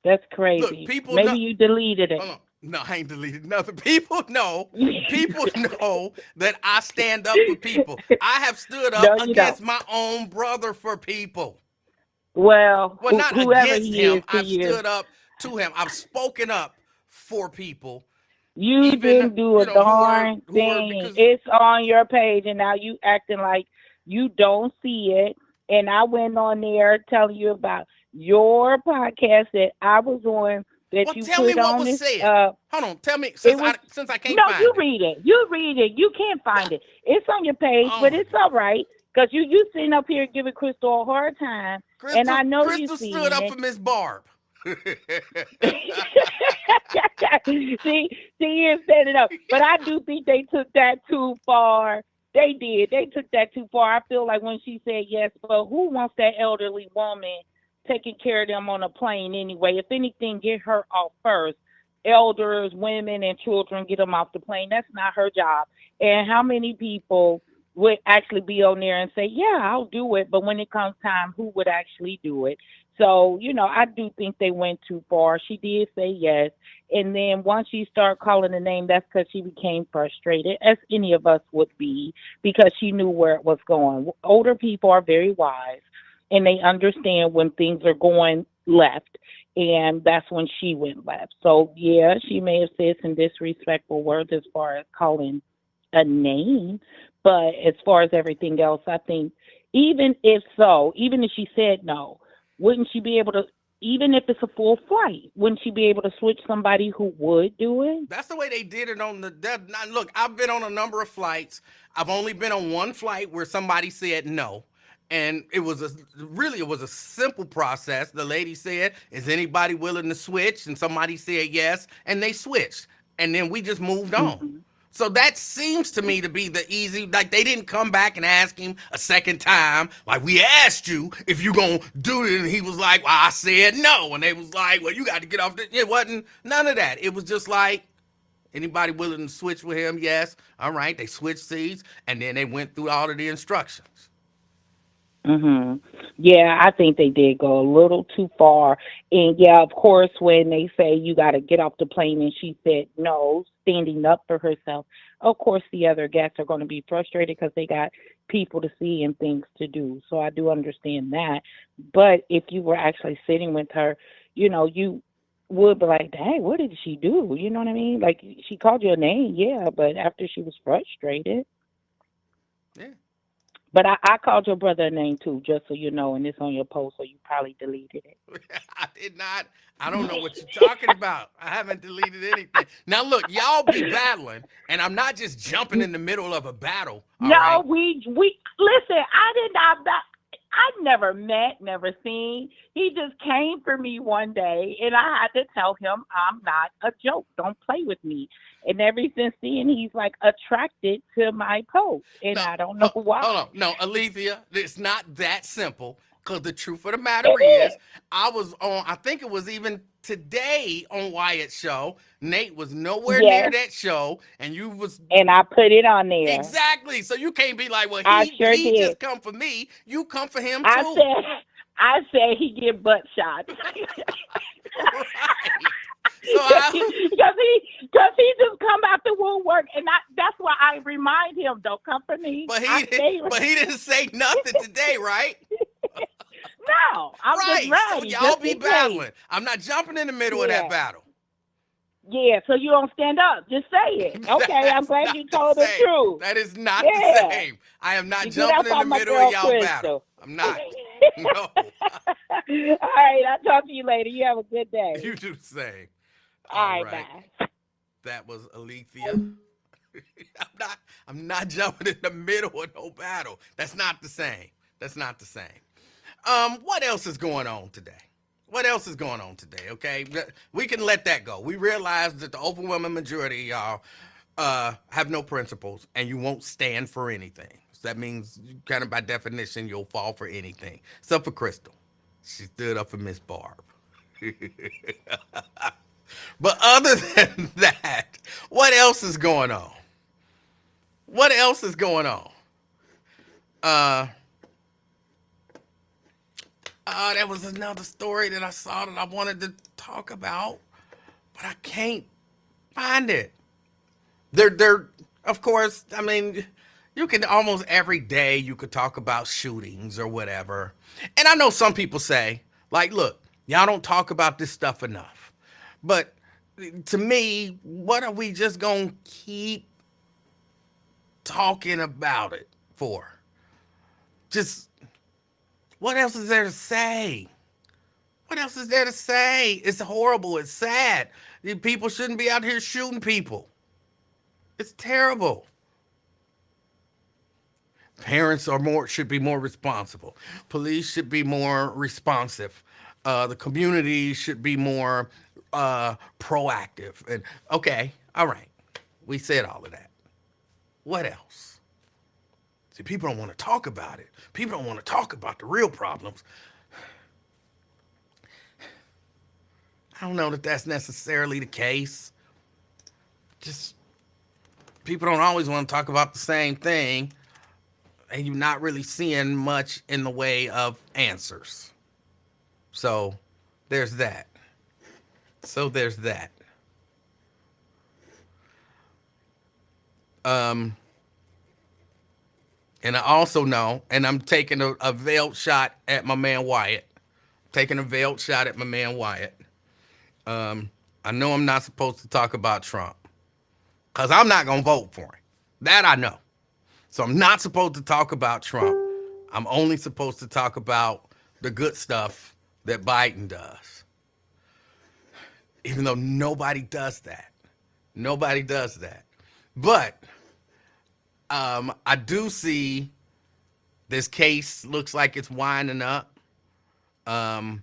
That's crazy. Look, people Maybe know, you deleted it. Hold on. No, I ain't deleted nothing. People know that I stand up for people. I have stood up against my own brother for people. Well, not whoever against he him. is to I've you. stood up to him. I've spoken up for people. You didn't do a darn thing. It's on your page, and now you acting like you don't see it. And I went on there telling you about your podcast that I was on. That you tell me put what on was this, said. Hold on, tell me since I can't find it. No, you read it. You read it. You can't find it. It's on your page, but it's all right because you sitting up here giving Crystal a hard time, and I know Crystal stood up for Miss Barb. see, you're standing up, but I do think they took that too far. They did. They took that too far. I feel like when she said yes, but who wants that elderly woman taking care of them on a plane anyway? If anything, get her off first. Elders, women, and children, get them off the plane. That's not her job. And how many people would actually be on there and say, yeah, I'll do it, but when it comes time, who would actually do it? So, I do think they went too far. She did say yes. And then once she started calling the name, that's because she became frustrated, as any of us would be, because she knew where it was going. Older people are very wise, and they understand when things are going left. And that's when she went left. So, yeah, she may have said some disrespectful words as far as calling a name. But as far as everything else, I think even if she said no, wouldn't she be able to, even if it's a full flight, wouldn't she be able to switch somebody who would do it? That's the way they did it on look, I've been on a number of flights. I've only been on one flight where somebody said no. And it was a simple process. The lady said, is anybody willing to switch? And somebody said yes, and they switched. And then we just moved on. Mm-hmm. So that seems to me to be the easy, like they didn't come back and ask him a second time, like we asked you if you gonna do it, and he was like, well, I said no. And they was like, well, you got to get off it wasn't none of that. It was just like, anybody willing to switch with him? Yes. All right, they switched seats, and then they went through all of the instructions. Yeah, I think they did go a little too far. And yeah, of course, when they say you got to get off the plane and she said no, standing up for herself, of course the other guests are going to be frustrated because they got people to see and things to do. So I do understand that. But if you were actually sitting with her, you would be like, dang, what did she do? You know what I mean? Like, she called you a name, yeah, but after she was frustrated. Yeah. But I called your brother a name too, just so you know, and it's on your post, so you probably deleted it. I did not. I don't know what you're talking about. I haven't deleted anything. Now look, y'all be battling, and I'm not just jumping in the middle of a battle. All right. No, we listen. I did not. I never met, never seen. He just came for me one day, and I had to tell him I'm not a joke. Don't play with me. And ever since then, he's like attracted to my post, and No, I don't know why. hold on. No, Alethea, it's not that simple. Because the truth of the matter It is, is. I was on, I think it was even today on Wyatt's show. Nate was nowhere near Yes, that show, and you was and I put it on there. exactly. So you can't be like, well, I sure he did. just come for me. You come for him I too. said he get butt shots. Right. So I, Because he just come after woodwork, and that's why I remind him, don't come for me. but I stay. he didn't say nothing today, right? No, I'm Right. just So ready. y'all just be in case. battling. I'm not jumping in the middle of that Yeah. battle. Yeah, so you don't stand up. Just say it. Okay, I'm That's glad not you told the same. truth. That is not Yeah. the same. I am not You do that jumping in for the my middle girl of y'all battle. Crystal. I'm not. No. All right, I'll talk to you later. You have a good day. You do the same. All right, bye. That was Alethea. I'm not jumping in the middle of no battle. That's not the same. That's not the same. What else is going on today? What else is going on today? Okay, we can let that go. We realize that the overwhelming majority of y'all have no principles, and you won't stand for anything. So that means, kind of by definition, you'll fall for anything. Except for Crystal, she stood up for Miss Barb. But other than that, what else is going on? What else is going on? There was another story that I saw that I wanted to talk about, but I can't find it. They're of course, I mean, you can almost every day you could talk about shootings or whatever. And I know some people say, like, look, y'all don't talk about this stuff enough. But to me, what are we just going to keep talking about it for? Just, what else is there to say? What else is there to say? It's horrible. It's sad. People shouldn't be out here shooting people. It's terrible. Parents should be more responsible. Police should be more responsive. The community should be more proactive. And okay, all right, we said all of that. What else? See, people don't want to talk about it. People don't want to talk about the real problems. I don't know that that's necessarily the case. Just people don't always want to talk about the same thing, and you're not really seeing much in the way of answers. So there's that. And I also know, and I'm taking a veiled shot at my man Wyatt. I know I'm not supposed to talk about Trump, because I'm not going to vote for him. That I know. So I'm not supposed to talk about Trump. I'm only supposed to talk about the good stuff that Biden does. Even though nobody does that. But I do see this case looks like it's winding up. I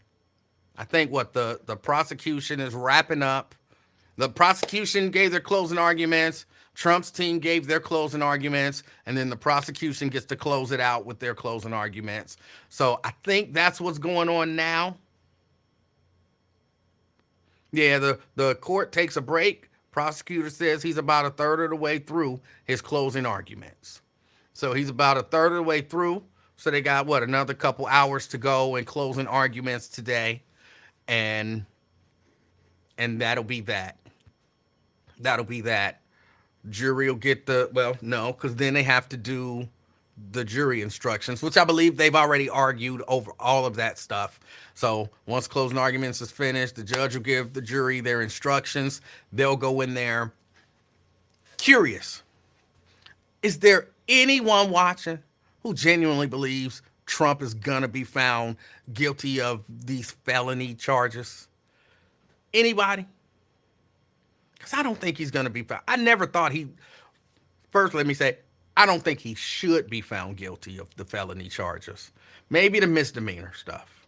think the prosecution is wrapping up. The prosecution gave their closing arguments. Trump's team gave their closing arguments, and then the prosecution gets to close it out with their closing arguments. So I think that's what's going on now. Yeah, the court takes a break. Prosecutor says he's about a third of the way through his closing arguments. So he's about a third of the way through. So they got, another couple hours to go in closing arguments today. And that'll be that. Jury will get no, because then they have to do the jury instructions, which I believe they've already argued over all of that stuff. So once closing arguments is finished, the judge will give the jury their instructions. They'll go in there. Curious, is there anyone watching who genuinely believes Trump is going to be found guilty of these felony charges? Anybody? Because I don't think he's going to be found. I never thought first, let me say, I don't think he should be found guilty of the felony charges. Maybe the misdemeanor stuff.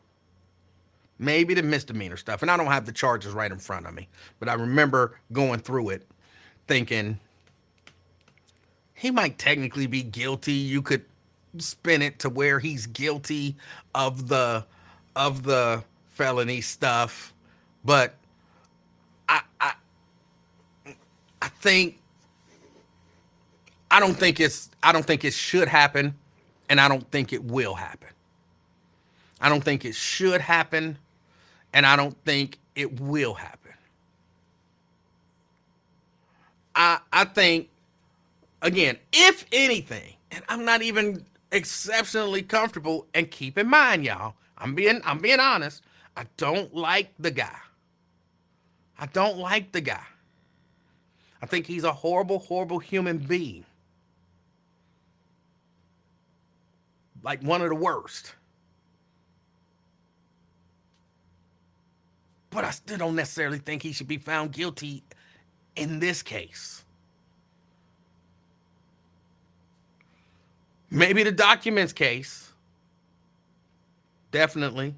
Maybe the misdemeanor stuff. And I don't have the charges right in front of me. But I remember going through it thinking he might technically be guilty. You could spin it to where he's guilty of the felony stuff. But I think I don't think it should happen, and I don't think it will happen. I don't think it should happen, and I don't think it will happen. I think, again, if anything, and I'm not even exceptionally comfortable, and keep in mind, y'all, I'm being honest, I don't like the guy. I don't like the guy. I think he's a horrible, horrible human being. Like one of the worst. But I still don't necessarily think he should be found guilty in this case. Maybe the documents case. Definitely.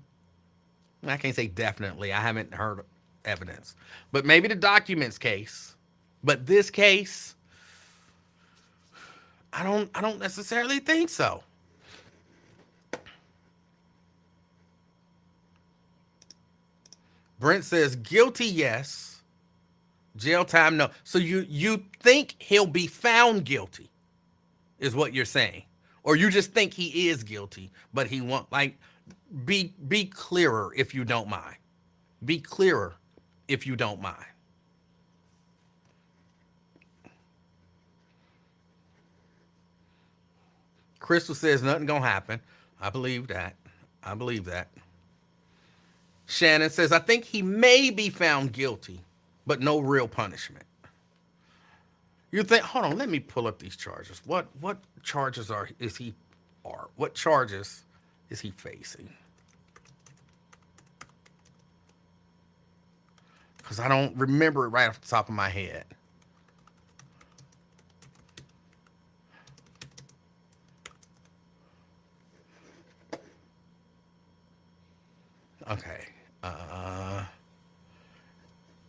I can't say definitely. I haven't heard evidence. But maybe the documents case. But this case, I don't necessarily think so. Brent says guilty, yes. Jail time, no. So you think he'll be found guilty, is what you're saying, or you just think he is guilty, but he won't. Like, be clearer if you don't mind. Be clearer if you don't mind. Crystal says nothing gonna happen. I believe that. I believe that. Shannon says, I think he may be found guilty, but no real punishment. You think, hold on, let me pull up these charges. What charges what charges is he facing? Because I don't remember it right off the top of my head. Okay.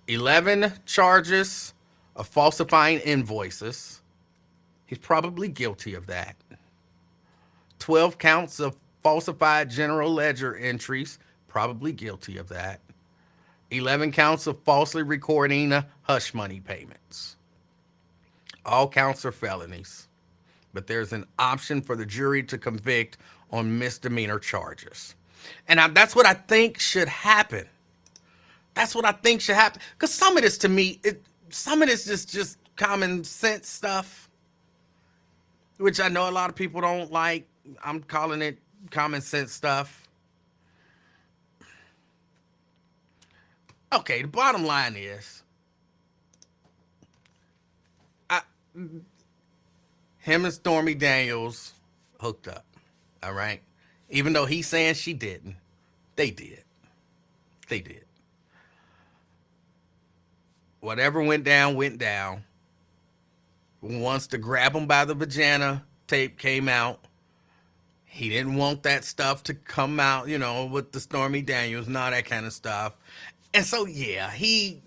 11 charges of falsifying invoices. He's probably guilty of that. 12 counts of falsified general ledger entries. Probably guilty of that. 11 counts of falsely recording hush money payments. All counts are felonies. But there's an option for the jury to convict on misdemeanor charges. And that's what I think should happen. That's what I think should happen. Because some of this, to me, some of this is just common sense stuff, which I know a lot of people don't like. I'm calling it common sense stuff. Okay, the bottom line is, him and Stormy Daniels hooked up, all right? Even though he's saying she didn't, they did. They did. Whatever went down, went down. Once the grab him by the vagina tape came out, he didn't want that stuff to come out, you know, with the Stormy Daniels and all that kind of stuff. And so, yeah, he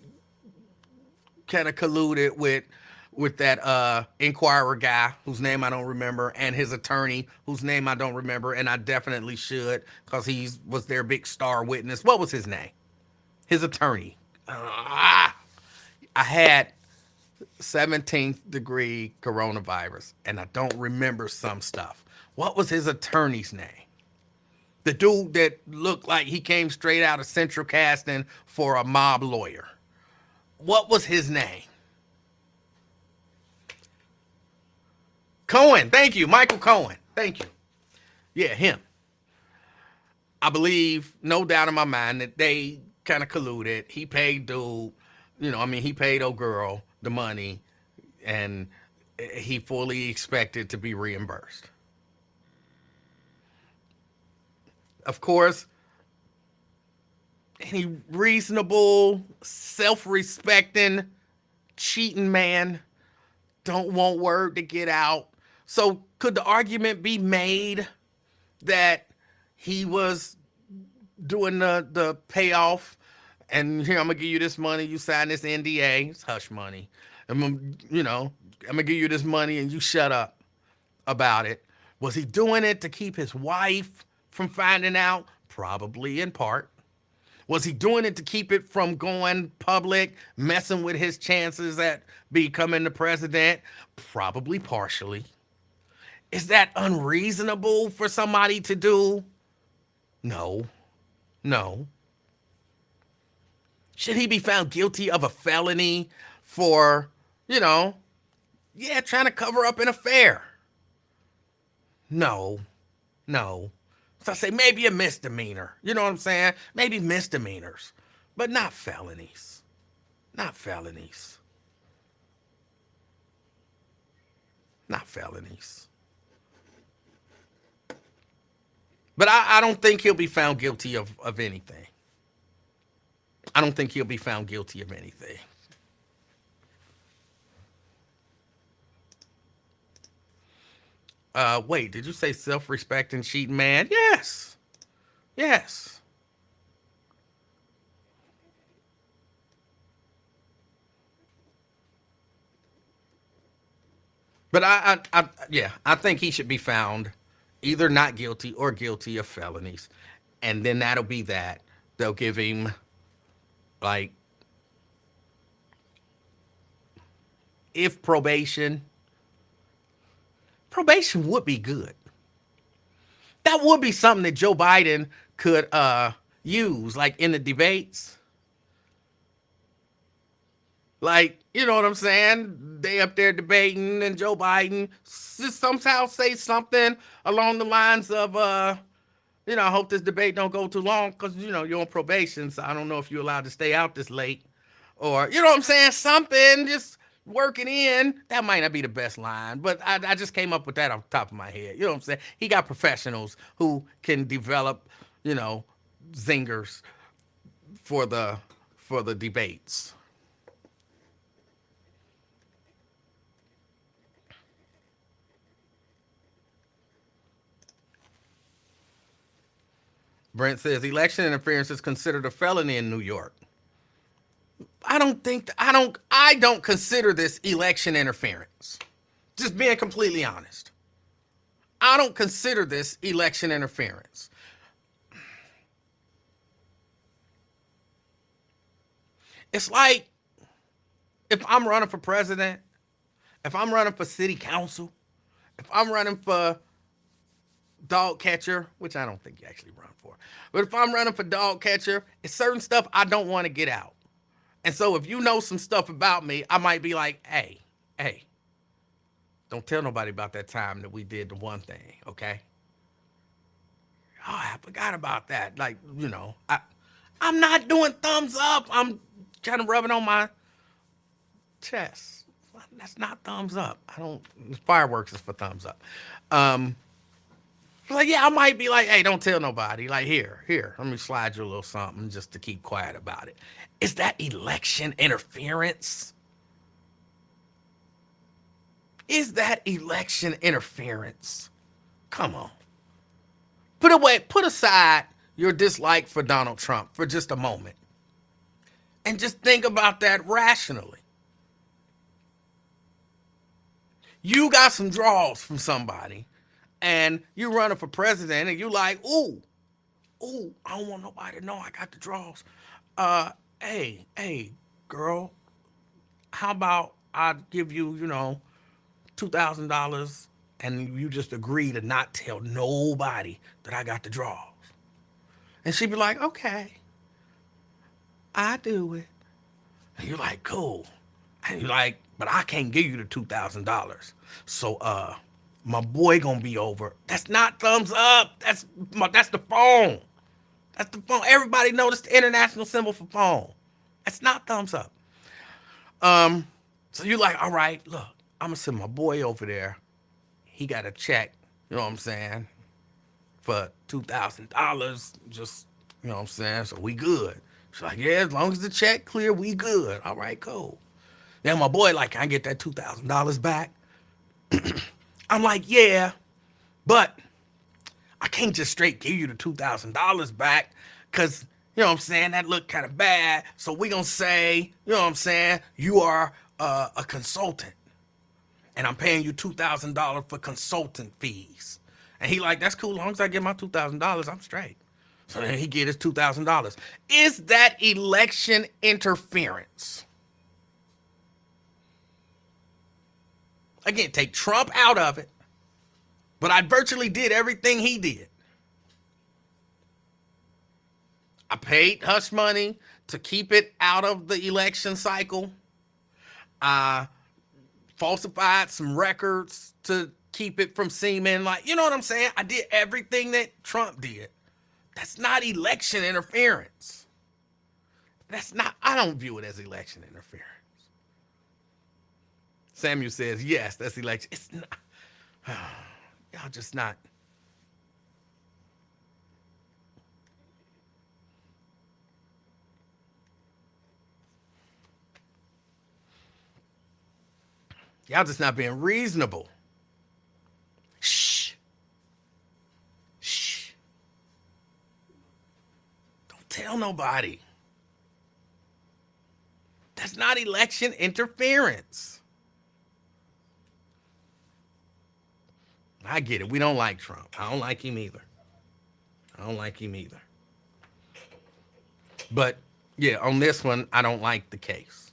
kind of colluded with that Inquirer guy whose name I don't remember, and his attorney whose name I don't remember, and I definitely should, because he was their big star witness. What was his name? His attorney. I had 17th degree coronavirus, and I don't remember some stuff. What was his attorney's name? The dude that looked like he came straight out of Central Casting for a mob lawyer. What was his name? Cohen. Thank you, Michael Cohen. Thank you. Yeah, him. I believe, no doubt in my mind, that they kind of colluded. He paid dude, he paid old girl the money, and he fully expected to be reimbursed. Of course, any reasonable, self-respecting, cheating man don't want word to get out. So could the argument be made that he was doing the payoff, and here, I'm gonna give you this money, you sign this NDA, it's hush money. I'm gonna give you this money and you shut up about it. Was he doing it to keep his wife from finding out? Probably in part. Was he doing it to keep it from going public, messing with his chances at becoming the president? Probably partially. Is that unreasonable for somebody to do? No. Should he be found guilty of a felony for, trying to cover up an affair? No. So I say maybe a misdemeanor. You know what I'm saying? Maybe misdemeanors, but not felonies. Not felonies. But I don't think he'll be found guilty of anything. I don't think he'll be found guilty of anything. Wait, did you say self-respecting cheating man? Yes. But I think he should be found either not guilty or guilty of felonies. And then that'll be that. They'll give him, like, if probation would be good. That would be something that Joe Biden could use, like in the debates. Like, you know what I'm saying? They up there debating, and Joe Biden just somehow say something along the lines of, I hope this debate don't go too long because, you're on probation, so I don't know if you're allowed to stay out this late. Or, you know what I'm saying? Something, just working in. That might not be the best line, but I just came up with that off the top of my head. You know what I'm saying? He got professionals who can develop, zingers for the debates. Brent says election interference is considered a felony in New York. I don't consider this election interference. Just being completely honest. I don't consider this election interference. It's like if I'm running for president, if I'm running for city council, if I'm running for dog catcher, which I don't think you actually run for, but if I'm running for dog catcher, it's certain stuff I don't want to get out. And so if you know some stuff about me, I might be like, hey, don't tell nobody about that time that we did the one thing, okay? Oh, I forgot about that. Like, I'm not doing thumbs up. I'm kind of rubbing on my chest. That's not thumbs up. Fireworks is for thumbs up. Like, yeah, I might be like, hey, don't tell nobody. Like, here, let me slide you a little something just to keep quiet about it. Is that election interference? Is that election interference? Come on. Put aside your dislike for Donald Trump for just a moment. And just think about that rationally. You got some draws from somebody, and you running for president, and you like, ooh, I don't want nobody to know I got the draws. Hey, girl, how about I give you, $2,000, and you just agree to not tell nobody that I got the draws. And she'd be like, okay, I do it. And you're like, cool. And you're like, but I can't give you the $2,000. So, my boy gonna be over. That's not thumbs up. That's the phone. That's the phone. Everybody noticed the international symbol for phone. That's not thumbs up. So you're like, all right, look, I'm gonna send my boy over there. He got a check, you know what I'm saying, for $2,000. Just, you know what I'm saying, so we good. She's like, yeah, as long as the check clear, we good. All right, cool. Then my boy like, can I get that $2,000 back? I'm like, yeah, but I can't just straight give you the $2,000 back because, you know what I'm saying, that looked kind of bad. So we gonna say, you know what I'm saying, you are a consultant and I'm paying you $2,000 for consultant fees. And he like, that's cool, as long as I get my $2,000, I'm straight. So then he get his $2,000. Is that election interference? Again, take Trump out of it, but I virtually did everything he did. I paid hush money to keep it out of the election cycle. I falsified some records to keep it from seeming like, you know what I'm saying? I did everything that Trump did. That's not election interference. I don't view it as election interference. Samuel says, yes, that's election. It's not. Y'all just not. Y'all just not being reasonable. Shh. Shh. Don't tell nobody. That's not election interference. I get it. We don't like Trump. I don't like him either. But, yeah, on this one, I don't like the case.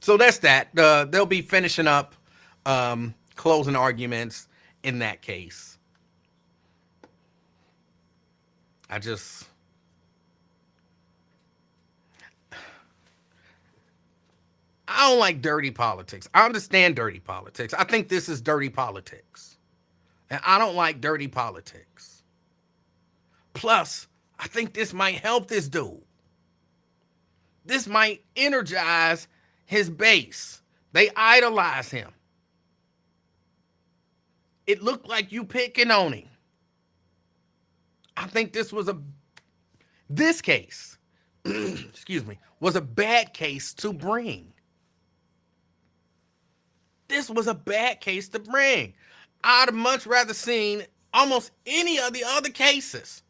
So that's that. They'll be finishing up closing arguments in that case. I don't like dirty politics. I understand dirty politics. I think this is dirty politics. And I don't like dirty politics. Plus, I think this might help this dude. This might energize his base. They idolize him. It looked like you picking on him. I think this case, excuse me, was a bad case to bring. This was a bad case to bring. I'd have much rather seen almost any of the other cases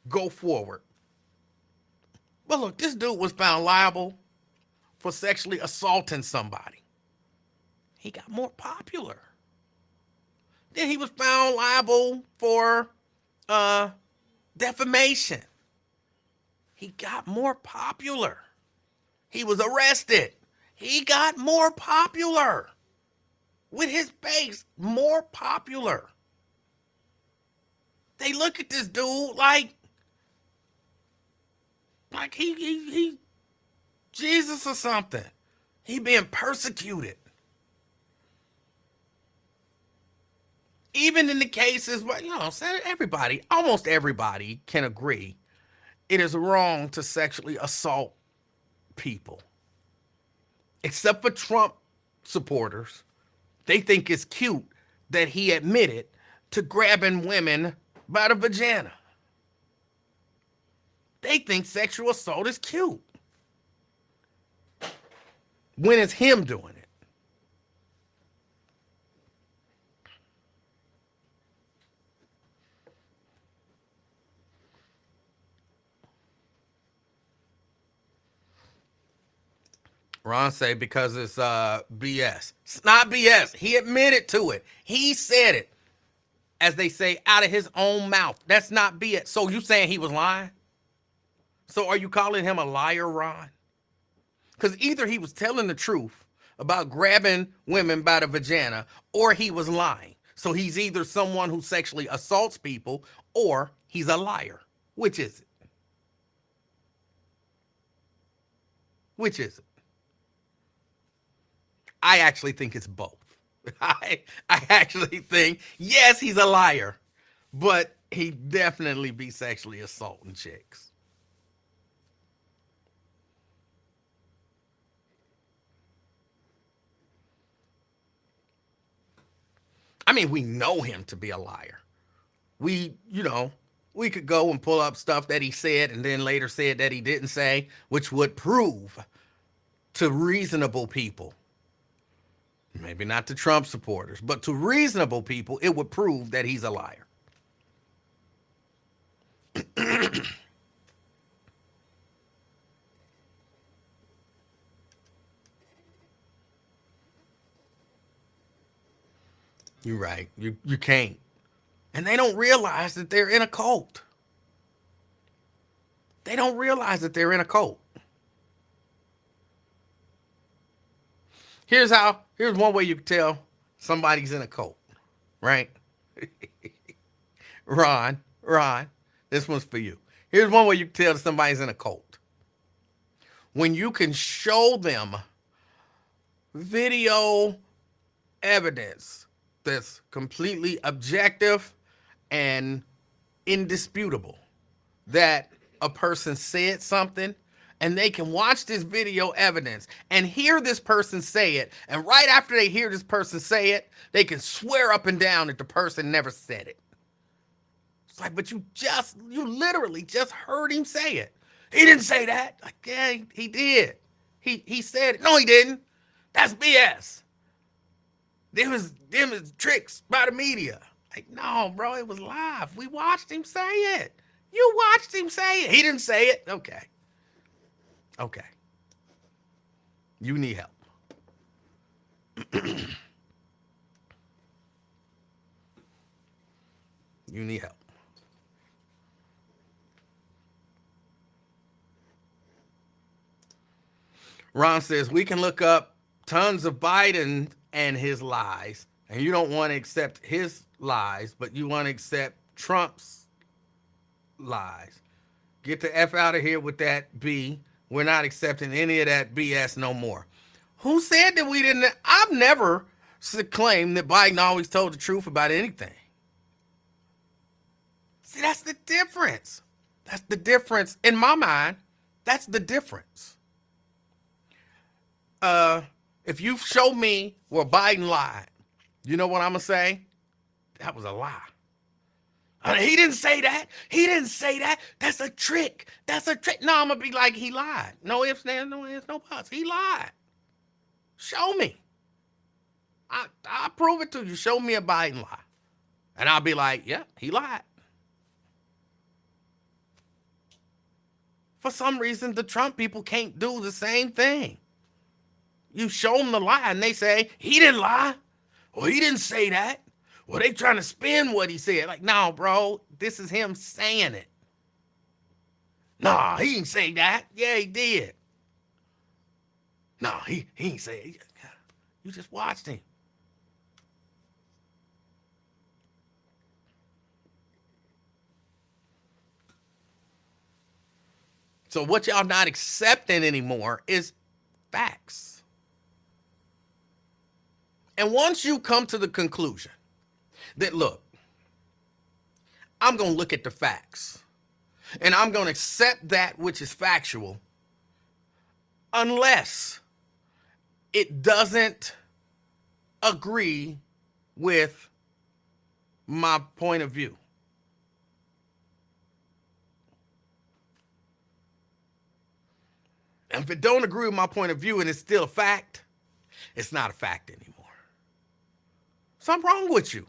go forward. But look, this dude was found liable for sexually assaulting somebody. He got more popular. Then he was found liable for defamation. He got more popular. He was arrested. He got more popular. With his base, more popular. They look at this dude like he Jesus or something. He being persecuted. Even in the cases where, you know, almost everybody can agree it is wrong to sexually assault people. Except for Trump supporters. They think it's cute that he admitted to grabbing women by the vagina. They think sexual assault is cute. When it's him doing it. Ron say because it's BS. It's not BS. He admitted to it. He said it, as they say, out of his own mouth. That's not BS. So you saying he was lying? So are you calling him a liar, Ron? Because either he was telling the truth about grabbing women by the vagina, or he was lying. So he's either someone who sexually assaults people, or he's a liar. Which is it? Which is it? I actually think it's both. I actually think, yes, he's a liar, but he definitely be sexually assaulting chicks. I mean, we know him to be a liar. We could go and pull up stuff that he said and then later said that he didn't say, which would prove to reasonable people, maybe not to Trump supporters, but to reasonable people, it would prove that he's a liar. You're right. You can't. And they don't realize that they're in a cult. They don't realize that they're in a cult. Here's one way you can tell somebody's in a cult, right? Ron, this one's for you. Here's one way you can tell somebody's in a cult. When you can show them video evidence that's completely objective and indisputable that a person said something, and they can watch this video evidence and hear this person say it, and right after they hear this person say it, they can swear up and down that the person never said it. It's like, but you literally just heard him say it. He didn't say that. Like, yeah, he did. He said it. No, he didn't. That's BS. Them is tricks by the media. Like, no, bro, it was live. We watched him say it. You watched him say it. He didn't say it. Okay. You need help. You need help. Ron says, we can look up tons of Biden and his lies, and you don't want to accept his lies, but you want to accept Trump's lies. Get the F out of here with that B. We're not accepting any of that BS no more. Who said that we didn't? I've never claimed that Biden always told the truth about anything. See, that's the difference. That's the difference. In my mind, that's the difference. If you show me where Biden lied, you know what I'm going to say? That was a lie. He didn't say that. He didn't say that. That's a trick. That's a trick. No, I'm going to be like, he lied. No ifs, no ands, no buts. He lied. Show me. I'll prove it to you. Show me a Biden lie. And I'll be like, yeah, he lied. For some reason, the Trump people can't do the same thing. You show them the lie and they say, he didn't lie. Or he didn't say that. Well, they trying to spin what he said. Like, no, bro, this is him saying it. Nah, he didn't say that. Yeah, he did. No, he ain't say it. You just watched him. So what y'all not accepting anymore is facts. And once you come to the conclusion that, look, I'm going to look at the facts and I'm going to accept that which is factual unless it doesn't agree with my point of view. And if it don't agree with my point of view and it's still a fact, it's not a fact anymore. Something wrong with you.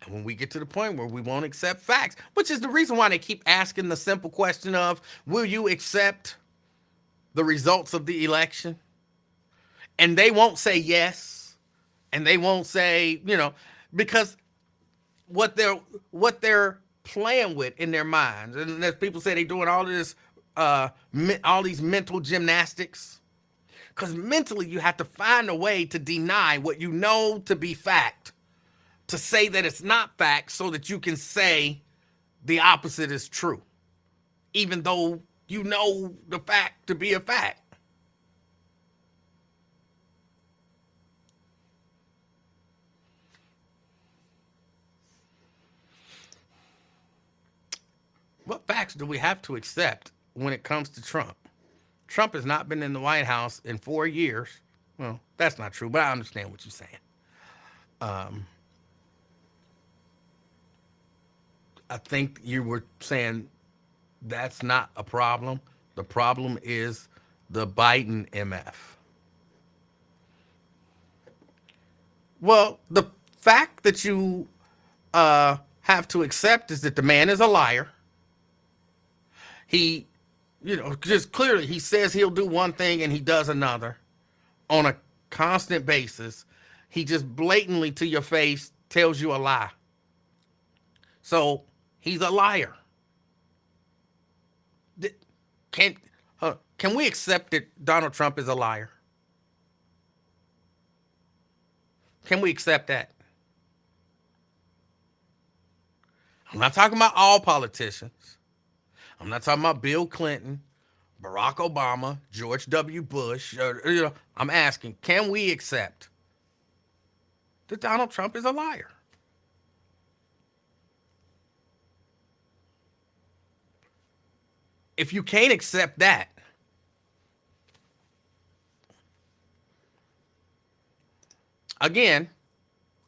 And when we get to the point where we won't accept facts, which is the reason why they keep asking the simple question of, will you accept the results of the election? And they won't say yes. And they won't say, because what they're playing with in their minds, and as people say, they're doing all these mental gymnastics, because mentally you have to find a way to deny what you know to be fact, to say that it's not fact so that you can say the opposite is true, even though you know the fact to be a fact. What facts do we have to accept when it comes to Trump? Trump has not been in the White House in 4 years. Well, that's not true, but I understand what you're saying. I think you were saying that's not a problem. The problem is the Biden MF. Well, the fact that you have to accept is that the man is a liar. He, just clearly he says he'll do one thing and he does another on a constant basis. He just blatantly to your face tells you a lie. So he's a liar. Can we accept that Donald Trump is a liar? Can we accept that? I'm not talking about all politicians. I'm not talking about Bill Clinton, Barack Obama, George W. Bush. I'm asking, can we accept that Donald Trump is a liar? If you can't accept that, again,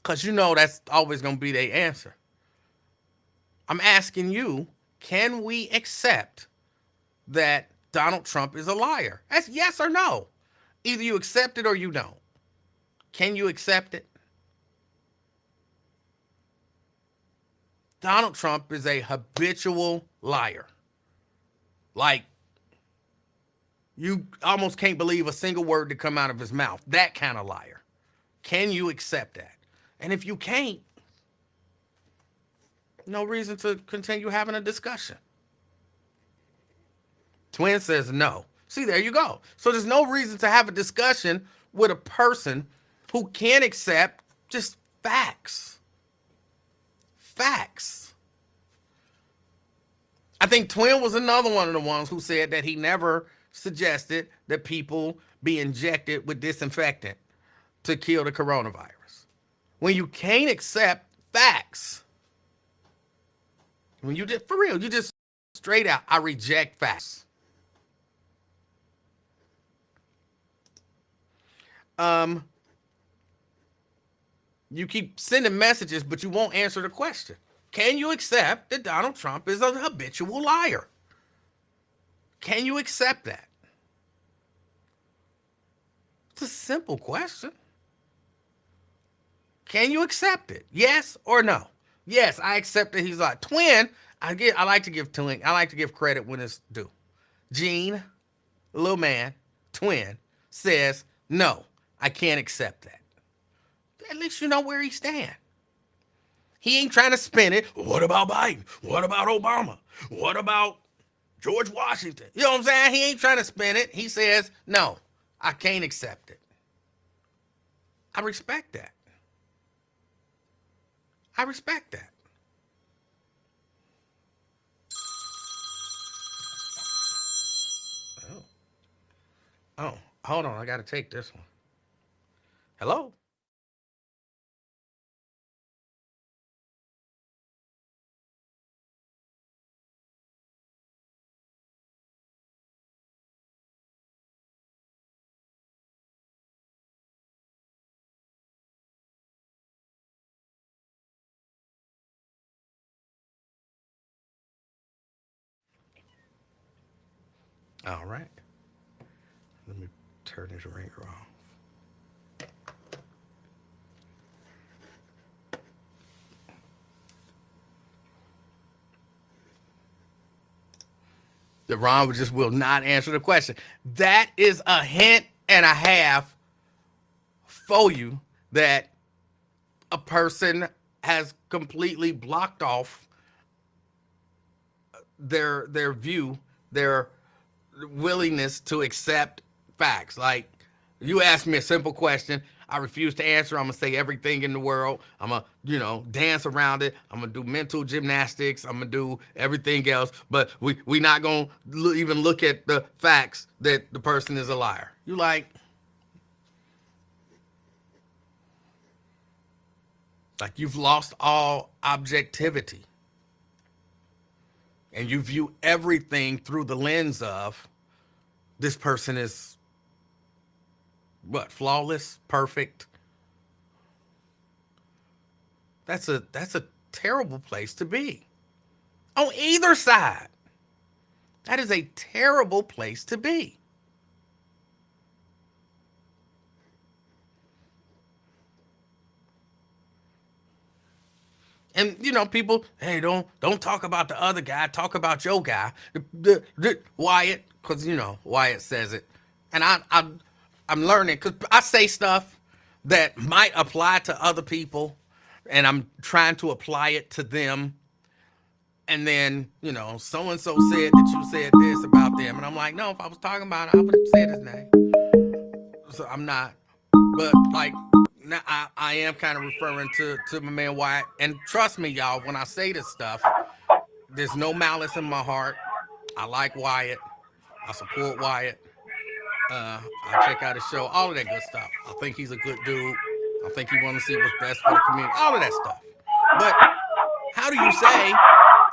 because that's always going to be their answer, I'm asking you, can we accept that Donald Trump is a liar? That's yes or no. Either you accept it or you don't. Can you accept it? Donald Trump is a habitual liar. Like, you almost can't believe a single word to come out of his mouth. That kind of liar. Can you accept that? And if you can't, no reason to continue having a discussion. Twin says no. See, there you go. So there's no reason to have a discussion with a person who can't accept just facts. Facts. I think Twin was another one of the ones who said that he never suggested that people be injected with disinfectant to kill the coronavirus. When you can't accept facts, when you just, for real, you just straight out, I reject facts. You keep sending messages, but you won't answer the question. Can you accept that Donald Trump is a habitual liar? Can you accept that? It's a simple question. Can you accept it? Yes or no? Yes, I accept that he's like Twin. I like to give Twin. I like to give credit when it's due. Gene, little man, Twin says no. I can't accept that. At least you know where he stands. He ain't trying to spin it. What about Biden? What about Obama? What about George Washington? You know what I'm saying? He ain't trying to spin it. He says, no, I can't accept it. I respect that. I respect that. Oh, hold on. I got to take this one. Hello? All right. Let me turn this ringer off. That Ron just will not answer the question. That is a hint and a half for you that a person has completely blocked off their view, their willingness to accept facts. Like, You ask me a simple question. I refuse to answer. I'm going to say everything in the world. I'm going to, dance around it. I'm going to do mental gymnastics. I'm going to do everything else. But we not going to even look at the facts that the person is a liar. You like you've lost all objectivity. And you view everything through the lens of this person is what, flawless, perfect. That's a terrible place to be. On either side. That is a terrible place to be. And people, hey, don't talk about the other guy. Talk about your guy, the Wyatt, because Wyatt says it, and I'm learning because I say stuff that might apply to other people, and I'm trying to apply it to them. And then so and so said that you said this about them, and I'm like, no, if I was talking about it, I would have said his name. So I'm not, but now I am kind of referring to my man Wyatt. And trust me, y'all, when I say this stuff, there's no malice in my heart. I like Wyatt. I support Wyatt. I check out his show, all of that good stuff. I think he's a good dude. I think he wants to see what's best for the community, all of that stuff. But how do you say,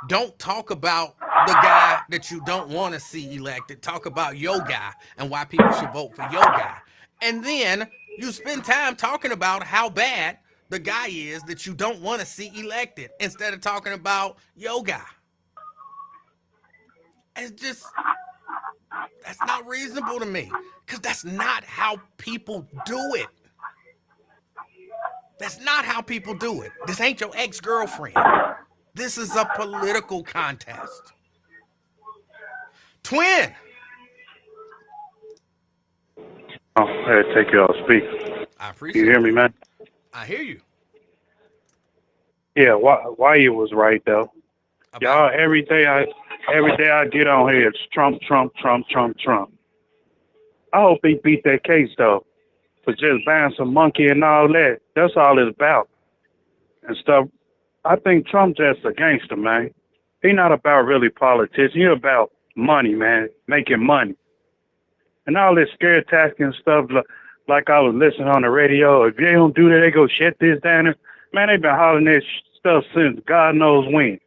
don't talk about the guy that you don't want to see elected? Talk about your guy and why people should vote for your guy. And then you spend time talking about how bad the guy is that you don't want to see elected instead of talking about your guy. It's just, that's not reasonable to me, because that's not how people do it. That's not how people do it. This ain't your ex-girlfriend. This is a political contest. Twin. Oh, I had to take you off speaker. I appreciate You hear me, man? I hear you. Yeah, why you was right though. Y'all, every day I get on here, it's Trump, Trump, Trump, Trump, Trump. I hope he beat that case though, for just buying some monkey and all that. That's all it's about and stuff. I think Trump just a gangster, man. He not about really politics. He about money, man, making money. And all this scare tactic and stuff, like I was listening on the radio. If they don't do that, they go shut this down. Man, they been hollering that stuff since God knows when.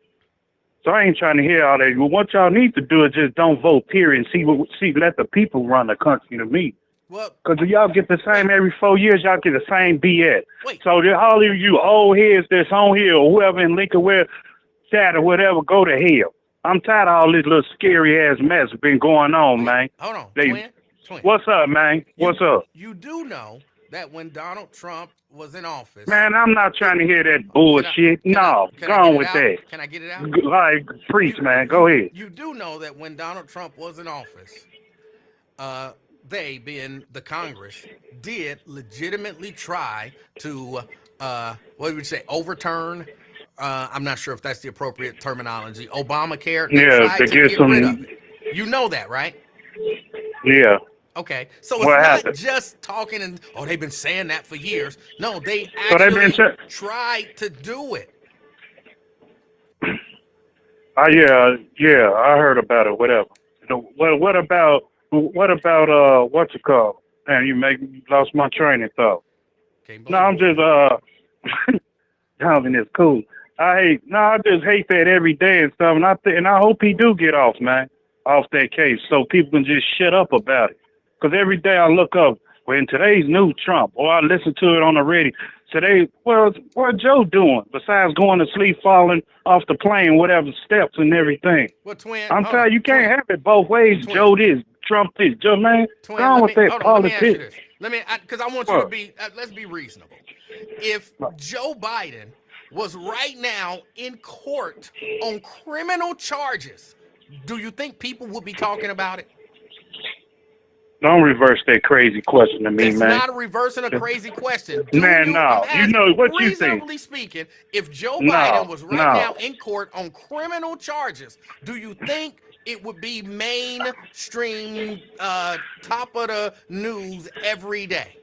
So I ain't trying to hear all that. Well, what y'all need to do is just don't vote, period, and let the people run the country to me. Because y'all get the same every 4 years, y'all get the same BS. So all of you old heads that's on here or whoever in Lincoln, where chat or whatever, go to hell. I'm tired of all this little scary ass mess been going on, man. Hold on, Twin. What's up, man? What's up? You do know that when Donald Trump was in office... Man, I'm not trying to hear that bullshit. No, go on with that. Can I get it out? Like, preach, man. Go ahead. You do know that when Donald Trump was in office, they, being the Congress, did legitimately try to, what would you say, overturn... I'm not sure if that's the appropriate terminology. Obamacare. Yeah, to get some... rid of it. You know that, right? Yeah. Okay, so it's not just talking and they've been saying that for years. No, they actually tried to do it. Yeah, I heard about it. Whatever. What about what's it called? Man, you lost my train of thought. No, I'm just Calvin is cool. I just hate that every day and stuff, and I hope he do get off, man, off that case, so people can just shut up about it. Because every day I look up, in today's new Trump, or I listen to it on the radio. Today, what's Joe doing besides going to sleep, falling off the plane, whatever steps and everything? Well, Twin, I'm telling you, can't have it both ways. Twin. Joe this, Trump this, Joe, man. Twin, go on with that politics. Because I want you to be, let's be reasonable. If Joe Biden was right now in court on criminal charges, do you think people would be talking about it? Don't reverse that crazy question to me, man. It's not a reversing a crazy question. Man, no. You know what you think. Reasonably speaking, if Joe Biden was right now in court on criminal charges, do you think it would be mainstream, top of the news every day.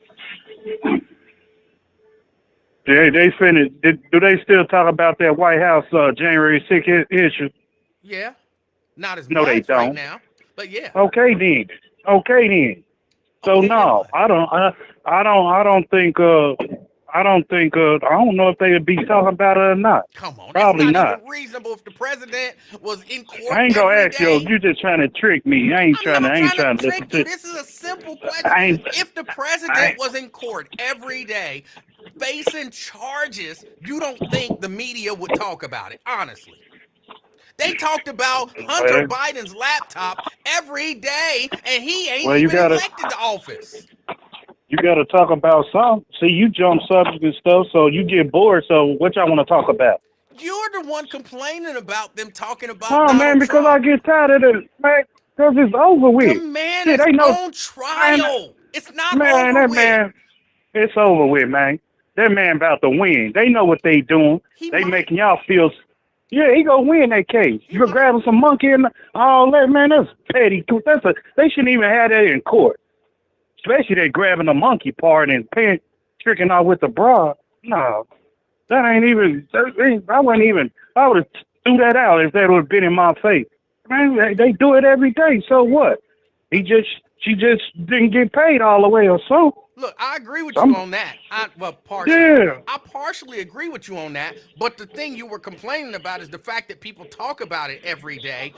They finished. Do they still talk about that White House January 6th issue? Yeah, not as No, much they right don't. now, but yeah. Okay then. So Okay, no, then what? I don't think. I don't know if they would be talking about it or not. Come on, Probably that's not not. even reasonable. If the president was in court I ain't gonna every ask you. day, You just trying to trick me. I ain't I'm not trying trying to to listen trick you. to. This is a simple question. I ain't. If the I president ain't was in court every day facing charges, you don't think the media would talk about it? Honestly, they talked about Hunter well, Biden's laptop every day, and he ain't well, you even gotta elected to office. talk about something. See, you jump subjects and stuff, so you get bored. So what y'all want to talk about? You're the one complaining about them talking about Oh man, Donald because I Trump. get tired of this, man. Because it's over The with. man Shit, is they know, on man. trial. It's not Man, over that with. man, it's over with, man. That man about to win. They know what they doing. He They might. making y'all feel. Yeah, he gonna win that case. He You gonna might. grab some monkey and all that, man. That's petty. They shouldn't even have that in court. Especially they grabbing the monkey part and tricking out with the bra. No, that ain't even. I wouldn't even. I would have threw that out if that would have been in my face. Man, they do it every day. So what? She just didn't get paid all the way or so. Look, I agree with you on that. Partially. Yeah. I partially agree with you on that. But the thing you were complaining about is the fact that people talk about it every day.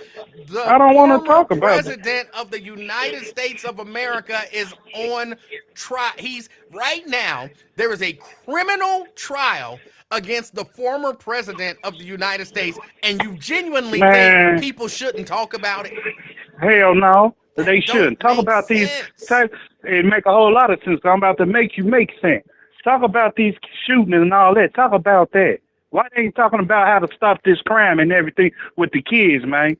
The I don't want to former talk about it. president of the United States of America is on trial. He's right now. There is a criminal trial against the former president of the United States, and you genuinely Man. think people shouldn't talk about it? Hell no. They That shouldn't. don't Talk make about these sense. types. It make a whole lot of sense. I'm about to make you make sense. Talk about these shootings and all that. Talk about that. Why they ain't talking about how to stop this crime and everything with the kids, man?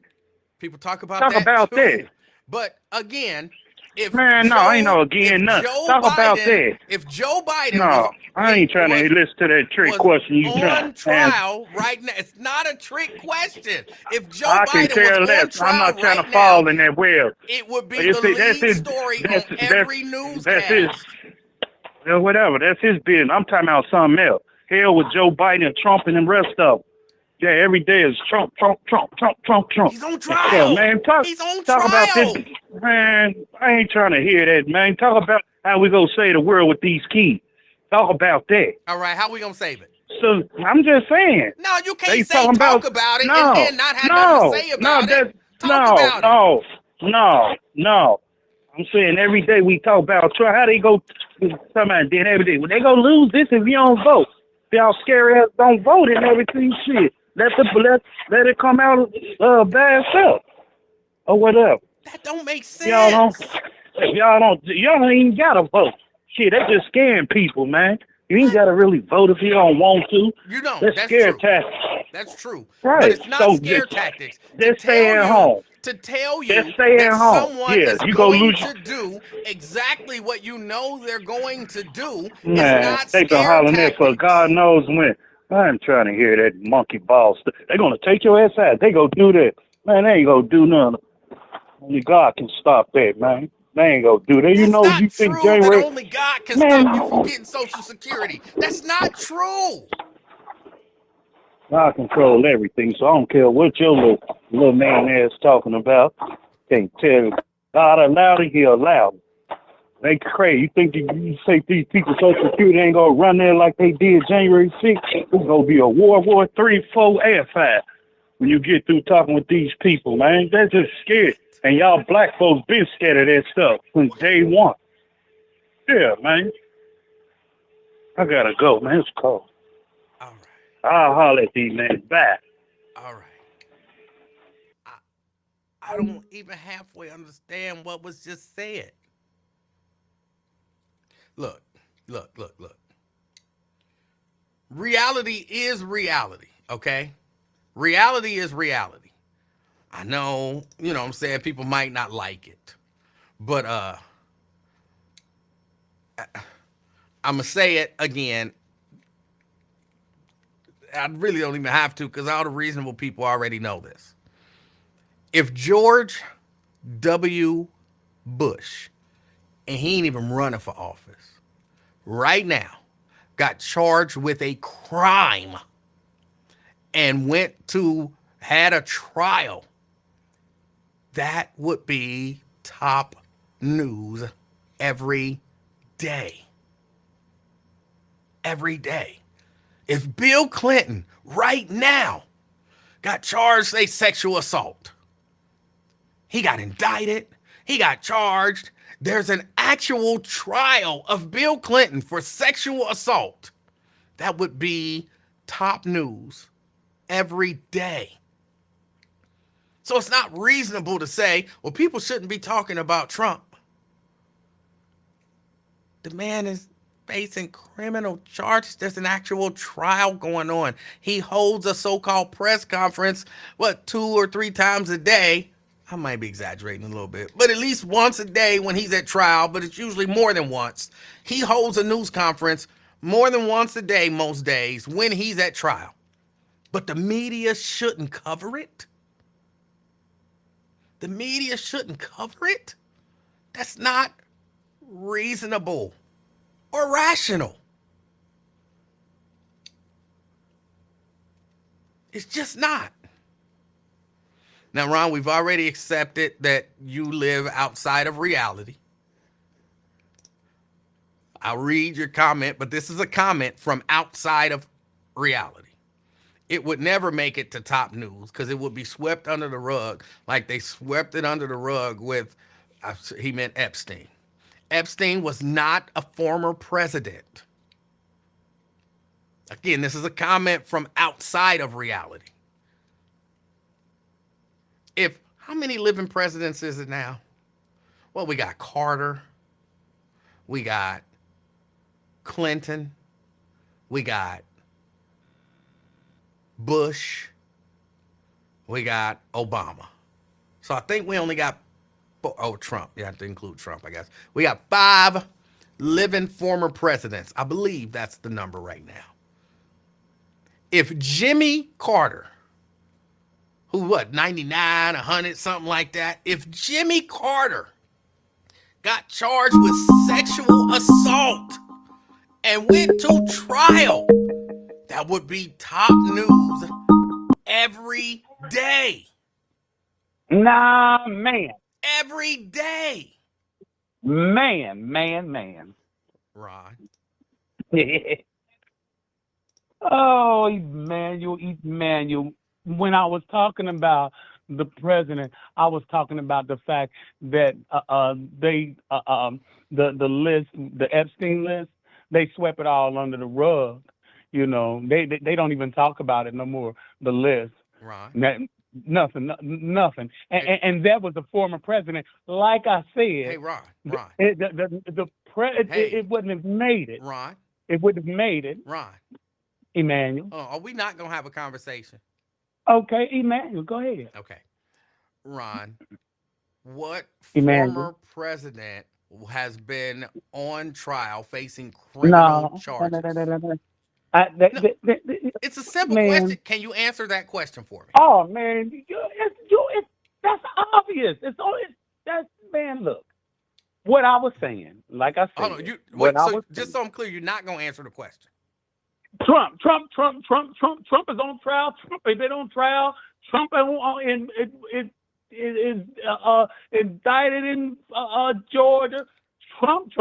People talk about Talk that about too. that. But again, if Man, no, ain't no again nothing. Talk about that. If Joe Biden No, I ain't trying to listen to that trick was question you on trying. trial right now, it's not a trick question. If Joe I can Biden tell was on that. trial I'm not trying right to fall now, in that well. it would be You the see, that's lead his- story that's- on that's- every that's his- newscast. Well, whatever. That's his business. I'm talking about something else. Hell with Joe Biden and Trump and the rest of them. Yeah, every day is Trump. He's on trial. Yeah, man, He's on talk about trial. this. Man, I ain't trying to hear that, man. Talk about how we gonna save the world with these kids. Talk about that. All right, how we gonna save it? So I'm just saying. No, you They can't say talking talk about it no, and then not have no, nothing to say about it. Talk about it. No. I'm saying every day we talk about Trump. How they go somebody then every day. Well, they gonna lose this if you don't vote. Y'all scary ass don't vote and everything shit. Let it come out by itself. Or whatever. That don't make sense. Y'all don't even gotta vote. Shit, they just scaring people, man. You ain't gotta really vote if you don't want to. You don't. That's scare true. tactics. That's true. Right. But it's not So scare just- tactics. Just stay at home. To tell you Just stay that at home. someone Yeah, is you go going lose- to do exactly what you know they're going to do Man, is not they been scare hollering that tactics. for God knows when. I'm trying to hear that monkey ball stuff. They're gonna take your ass out. They gonna do that. Man, they ain't gonna do nothing. Only God can stop that, man. They ain't gonna do that. That's not You think true January? that only God can Man. stop you from getting Social Security. That's not true. I control everything, so I don't care what your little man ass talking about. Can't tell God allowed it, he allowed it. They crazy. You think you say these people Social Security ain't gonna run there like they did January 6th? It's gonna be a World War 3, 4, and 5 when you get through talking with these people, man. They're just scared. And y'all black folks been scared of that stuff since day one. Yeah, man. I gotta go, man. It's cold. All right. I'll holler at these men back. All right. I don't even halfway understand what was just said. Look. Reality is reality, okay? Reality is reality. I know, you know what I'm saying, people might not like it. But I'm going to say it again. I really don't even have to because all the reasonable people already know this. If George W. Bush, and he ain't even running for office, right now, got charged with a crime and had a trial, that would be top news every day. Every day. If Bill Clinton right now got charged a sexual assault, he got indicted, he got charged, there's an actual trial of Bill Clinton for sexual assault, that would be top news every day. So it's not reasonable to say, well, people shouldn't be talking about Trump. The man is facing criminal charges. There's an actual trial going on. He holds a so-called press conference, 2 or 3 times a day. I might be exaggerating a little bit, but at least once a day when he's at trial, but it's usually more than once. He holds a news conference more than once a day most days when he's at trial. But the media shouldn't cover it. The media shouldn't cover it. That's not reasonable or rational. It's just not. Now, Ron, we've already accepted that you live outside of reality. I'll read your comment, but this is a comment from outside of reality. It would never make it to top news because it would be swept under the rug like they swept it under the rug with, he meant Epstein. Epstein was not a former president. Again, this is a comment from outside of reality. How many living presidents is it now? Well, we got Carter. We got Clinton. We got Bush. We got Obama. So I think we only got, Trump. You have to include Trump, I guess. We got 5 living former presidents. I believe that's the number right now. If Jimmy Carter, who 99, 100, something like that. If Jimmy Carter got charged with sexual assault and went to trial, that would be top news every day. Nah, man. Every day. Man. Ron. Oh, Emanuel. When I was talking about the president, I was talking about the fact that the list, the Epstein list, they swept it all under the rug. You know, they don't even talk about it no more. The list, Ron. Nothing. And that was the former president. Like I said, Hey, Ron. It wouldn't have made it. Ron. It wouldn't have made it. Ron. Emanuel. Are we not gonna have a conversation? Okay, Emanuel, go ahead. Okay. Ron, what Emanuel. former president has been on trial facing criminal charges? No. It's a simple man. question. Can you answer that question for me? Oh man, that's obvious. Man. Look, what I was saying, like I said. Hold on, just so I'm clear, you're not gonna answer the question. Trump is on trial. Trump has been on trial. Trump is indicted in Georgia. Trump.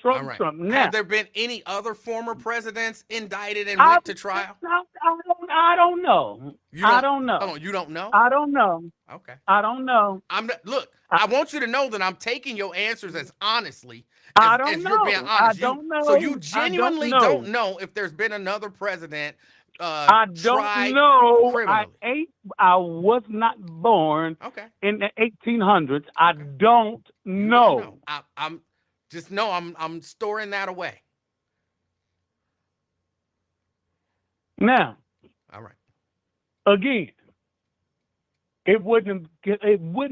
Right. Now, have there been any other former presidents indicted and went to trial? I don't know. I don't know. Oh, you don't know? I don't know. Okay. I don't know. I want you to know that I'm taking your answers as honestly I don't as know. you're being honest. I don't know. So you genuinely don't know if there's been another president I don't tried know. criminally. I was not born in the 1800s. I don't know. I'm I'm storing that away. Now, all right. Again, it wouldn't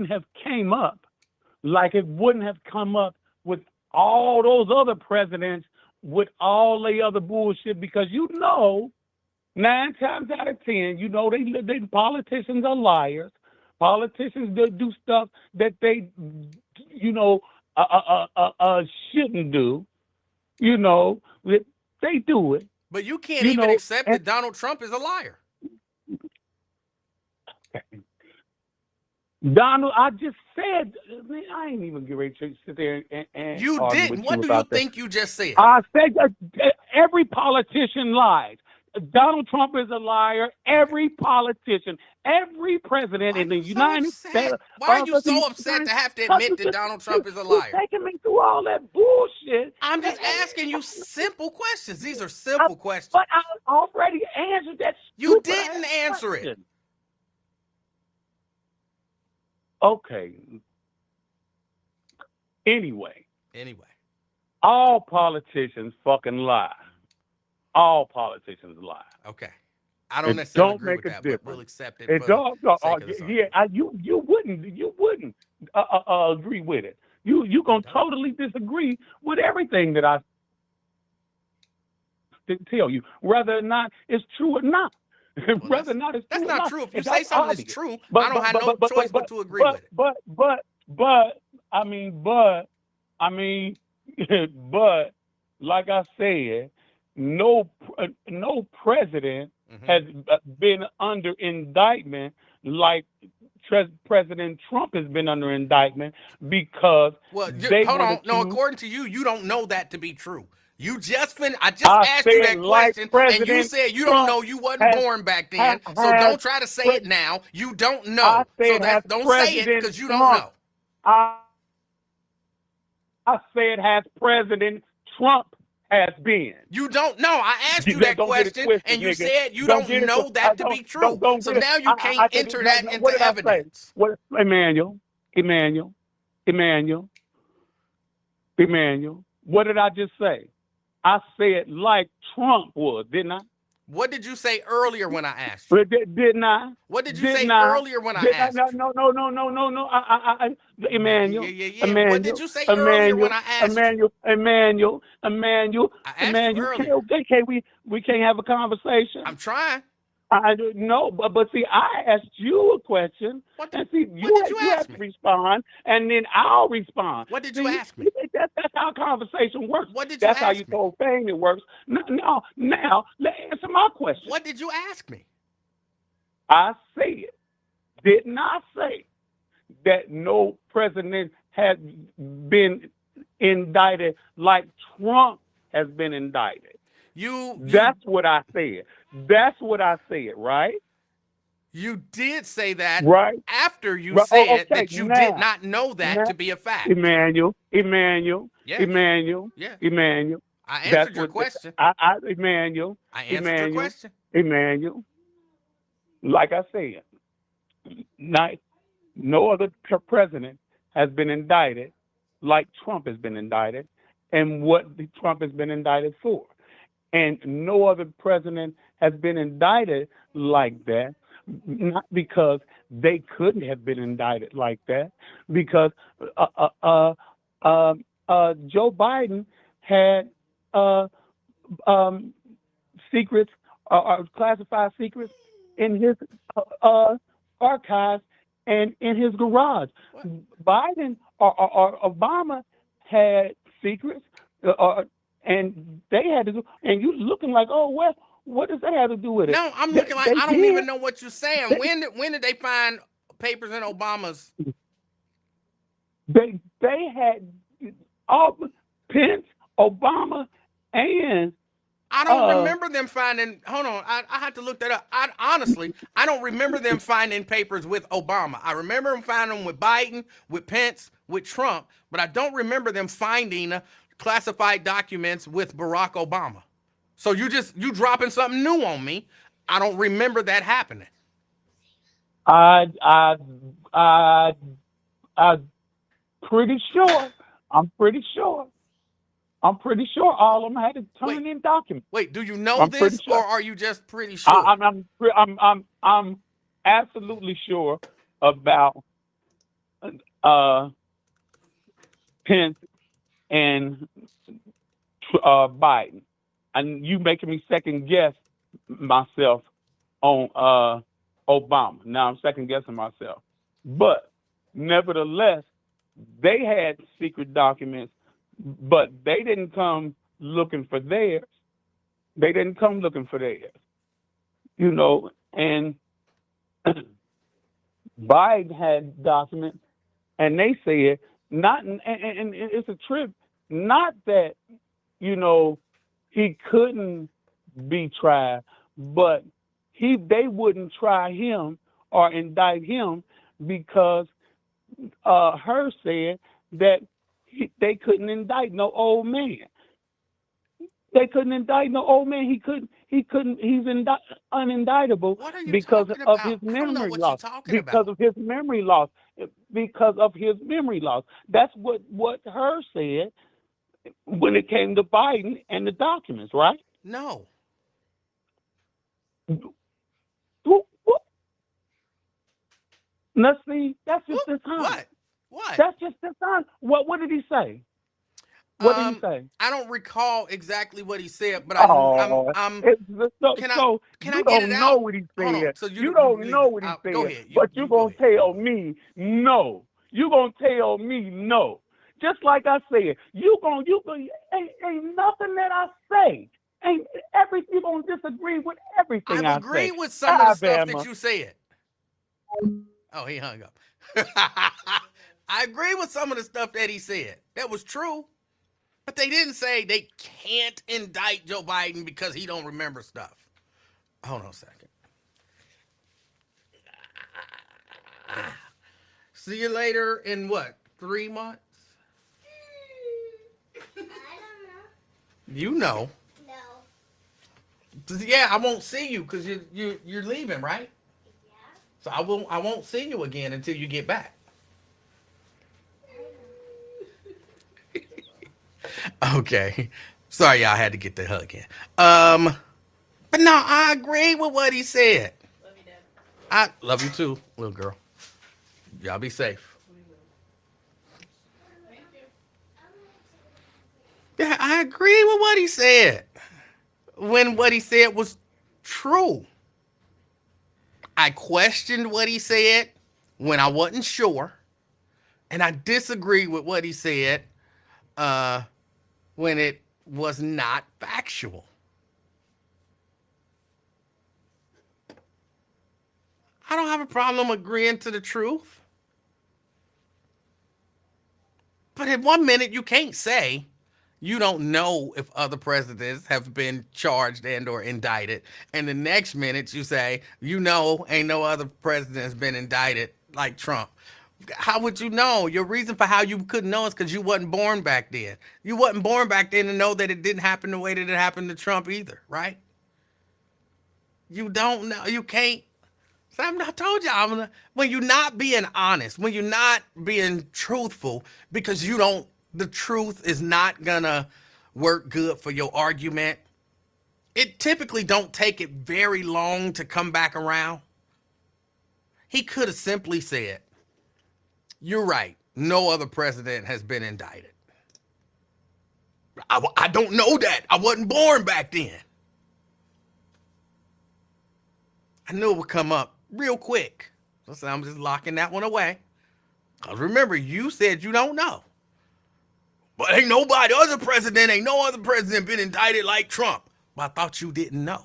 have came up like it wouldn't have come up with all those other presidents with all the other bullshit, because 9 times out of 10, they politicians are liars. politicians that do stuff that they, shouldn't do. They do it. But you can't even accept that Donald Trump is a liar. Donald, I just said, man, I ain't even get ready to sit there and You argue didn't. with What you do you about that. think you just said? I said that every politician lies. Donald Trump is a liar. Every politician, every president in the United States. Why are you so upset to have to admit that Donald Trump is a liar? You're taking me through all that bullshit. I'm just asking you simple questions. These are simple questions. But I already answered that. You didn't answer it. Okay. Anyway, all politicians fucking lie. All politicians lie. Okay. I don't necessarily agree with that, but we'll accept it. You wouldn't agree with it. You gonna totally disagree with everything that I tell you, whether or not it's true or not. Whether or not it's true. That's not true. If you say something is true, I don't have no choice but to agree with it. But like I said, no president has been under indictment like President Trump has been under indictment because hold on. No, according to you, you don't know that to be true. I just asked you that question, and you said you don't know. You wasn't born back then, so don't try to say it now. You don't know, don't say it because you don't know. I said has President Trump has been. You don't know. I asked you that question, and you said you don't know that to be true. So now you can't enter that into evidence. Emanuel, what did I just say? I said like Trump was, didn't I? What did you say earlier when I asked you? Didn't I? What did you say earlier when I asked you? No. Emanuel. What did you say earlier when I asked you? Emanuel. I asked you earlier. We can't have a conversation. I'm trying. I don't know, but see, I asked you a question, and see, you have to respond, and then I'll respond. What did you ask me? That's how conversation works. What did you ask me? That's how you told fame it works. Now, let's answer my question. What did you ask me? I said, didn't I say that no president has been indicted like Trump has been indicted? That's what I said. That's what I said, right? You did say that right after you said that you did not know that to be a fact. Emanuel. Yeah. I answered your question. Emanuel. I answered your question. Emanuel. Like I said, no other president has been indicted like Trump has been indicted and what Trump has been indicted for. And no other president has been indicted like that, not because they couldn't have been indicted like that, because Joe Biden had secrets, classified secrets in his archives and in his garage. What? Biden or Obama had secrets, and they had to do. And you looking like, oh well, what does that have to do with it? No, I'm looking like I don't even know what you're saying. When did they find papers in Obama's? They had all Pence, Obama, and. I don't remember them finding. Hold on, I had to look that up. Honestly, I don't remember them finding papers with Obama. I remember them finding them with Biden, with Pence, with Trump, but I don't remember them finding classified documents with Barack Obama. So you dropping something new on me. I don't remember that happening. I'm pretty sure. I'm pretty sure all of them had to turn in documents. Wait, do you know this, or are you just pretty sure? I'm absolutely sure about Pence and Biden, and you making me second guess myself on Obama. Now I'm second guessing myself. But nevertheless, they had secret documents, but they didn't come looking for theirs. They didn't come looking for theirs, and Biden had documents, and they said not, and it's a trip, not that, he couldn't be tried, but they wouldn't try him or indict him because her said that they couldn't indict no old man. They couldn't indict no old man. He's unindictable What are you because talking of about? his I don't know memory what loss. you're talking Because about. of his memory loss. Because of his memory loss. That's what her said when it came to Biden and the documents, right? No. Let's see. That's just this time. What? What? That's just this time. What did he say? What did he say? I don't recall exactly what he said, but So can you I get don't it know out? what he Hold on. said. So You don't know what he said. Go ahead. But you're you go gonna ahead. tell me no. You're gonna tell me no. Just like I said, ain't nothing that I say. You gonna disagree with everything I I've agreed say. with some of the stuff Alabama. that you said. Oh, he hung up. I agree with some of the stuff that he said. That was true. But they didn't say they can't indict Joe Biden because he don't remember stuff. Hold on a second. See you later in what? 3 months? I don't know. You know. No. Yeah, I won't see you because you're leaving, right? Yeah. So I won't see you again until you get back. Okay. Sorry, y'all had to get the hug in. But no, I agree with what he said. Love you, Dad. I love you too, little girl. Y'all be safe. Thank you. Yeah, I agree with what he said. When what he said was true. I questioned what he said when I wasn't sure. And I disagree with what he said when it was not factual. I don't have a problem agreeing to the truth. But in 1 minute, you can't say you don't know if other presidents have been charged and or indicted. And the next minute you say, ain't no other president has been indicted like Trump. How would you know? Your reason for how you couldn't know is because you wasn't born back then. You wasn't born back then to know that it didn't happen the way that it happened to Trump either, right? You don't know. You can't. So I told y'all, when you're not being honest, when you're not being truthful, because the truth is not gonna work good for your argument, it typically don't take it very long to come back around. He could have simply said, you're right, no other president has been indicted. I don't know that. I wasn't born back then. I knew it would come up real quick. So I'm just locking that one away. Because remember, you said you don't know. But ain't no other president been indicted like Trump. But I thought you didn't know.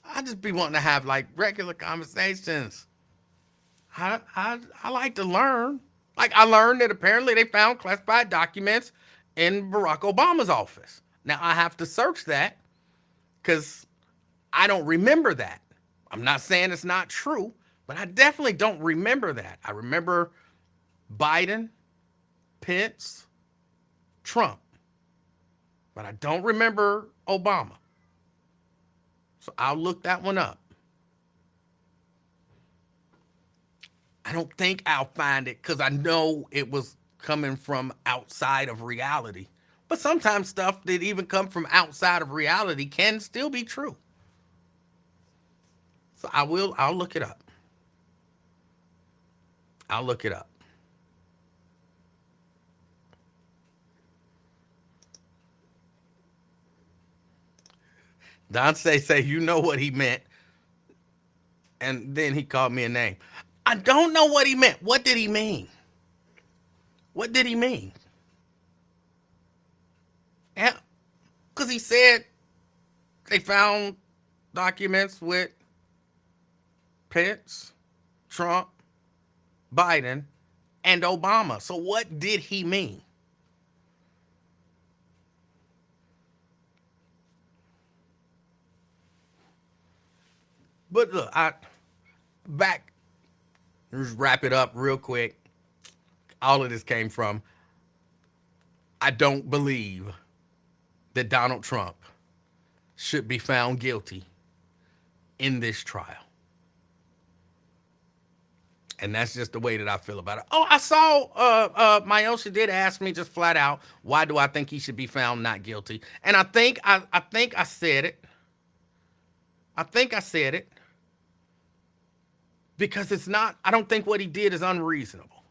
I just be wanting to have like regular conversations. I like to learn. Like I learned that apparently they found classified documents in Barack Obama's office. Now I have to search that because I don't remember that. I'm not saying it's not true, but I definitely don't remember that. I remember Biden, Pence, Trump, but I don't remember Obama. So I'll look that one up. I don't think I'll find it because I know it was coming from outside of reality. But sometimes stuff that even come from outside of reality can still be true. So I'll look it up. I'll look it up. Don say, you know what he meant. And then he called me a name. I don't know what he meant. What did he mean? What did he mean? Yeah, because he said they found documents with Pence, Trump, Biden, and Obama. So what did he mean? But look, just wrap it up real quick. All of this came from, I don't believe that Donald Trump should be found guilty in this trial. And that's just the way that I feel about it. Oh, I saw Myosha did ask me just flat out, why do I think he should be found not guilty? And I think I said it. I think I said it. Because it's not, I don't think what he did is unreasonable.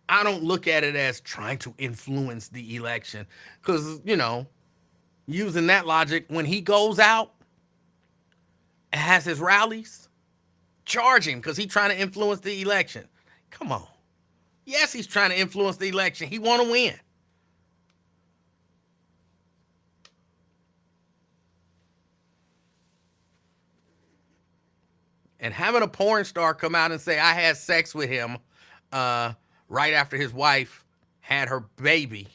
I don't look at it as trying to influence the election. Because, you know, using that logic, when he goes out and has his rallies, charge him because he's trying to influence the election. Come on. Yes, he's trying to influence the election. He want to win. And having a porn star come out and say, I had sex with him right after his wife had her baby.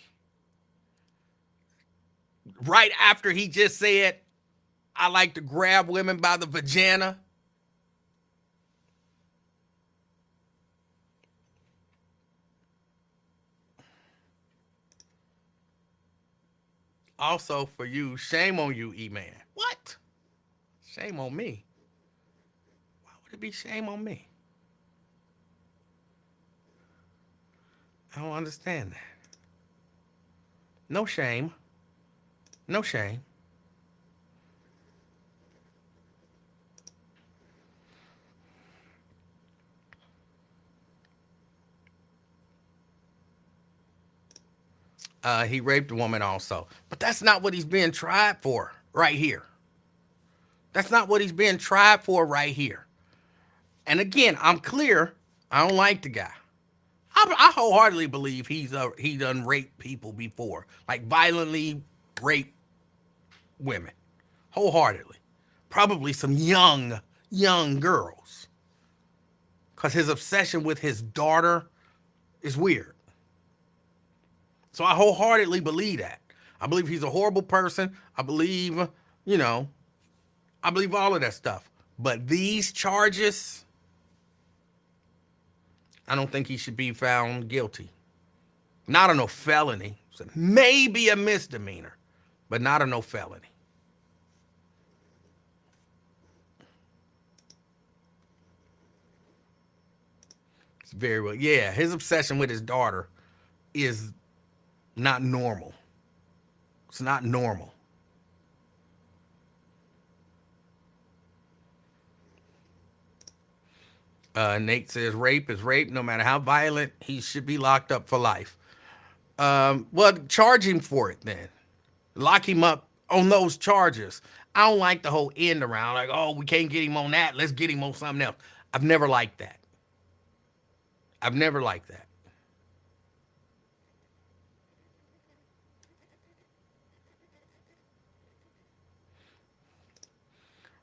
Right after he just said, I like to grab women by the vagina. Also for you, shame on you, E-Man. What? Shame on me? Why would it be shame on me? I don't understand that. No shame. No shame. He raped a woman also. But that's not what he's being tried for right here. That's not what he's being tried for right here. And again, I'm clear. I don't like the guy. I wholeheartedly believe he done raped people before. Like violently raped women. Wholeheartedly. Probably some young girls. Because his obsession with his daughter is weird. So I wholeheartedly believe that. I believe he's a horrible person. I believe, I believe all of that stuff. But these charges, I don't think he should be found guilty. Not on no felony. So maybe a misdemeanor, but not on no felony. It's very well. Yeah, his obsession with his daughter is not normal. It's not normal. Nate says rape is rape. No matter how violent, he should be locked up for life. Well, charge him for it then. Lock him up on those charges. I don't like the whole end around. Like, oh, we can't get him on that. Let's get him on something else. I've never liked that. I've never liked that.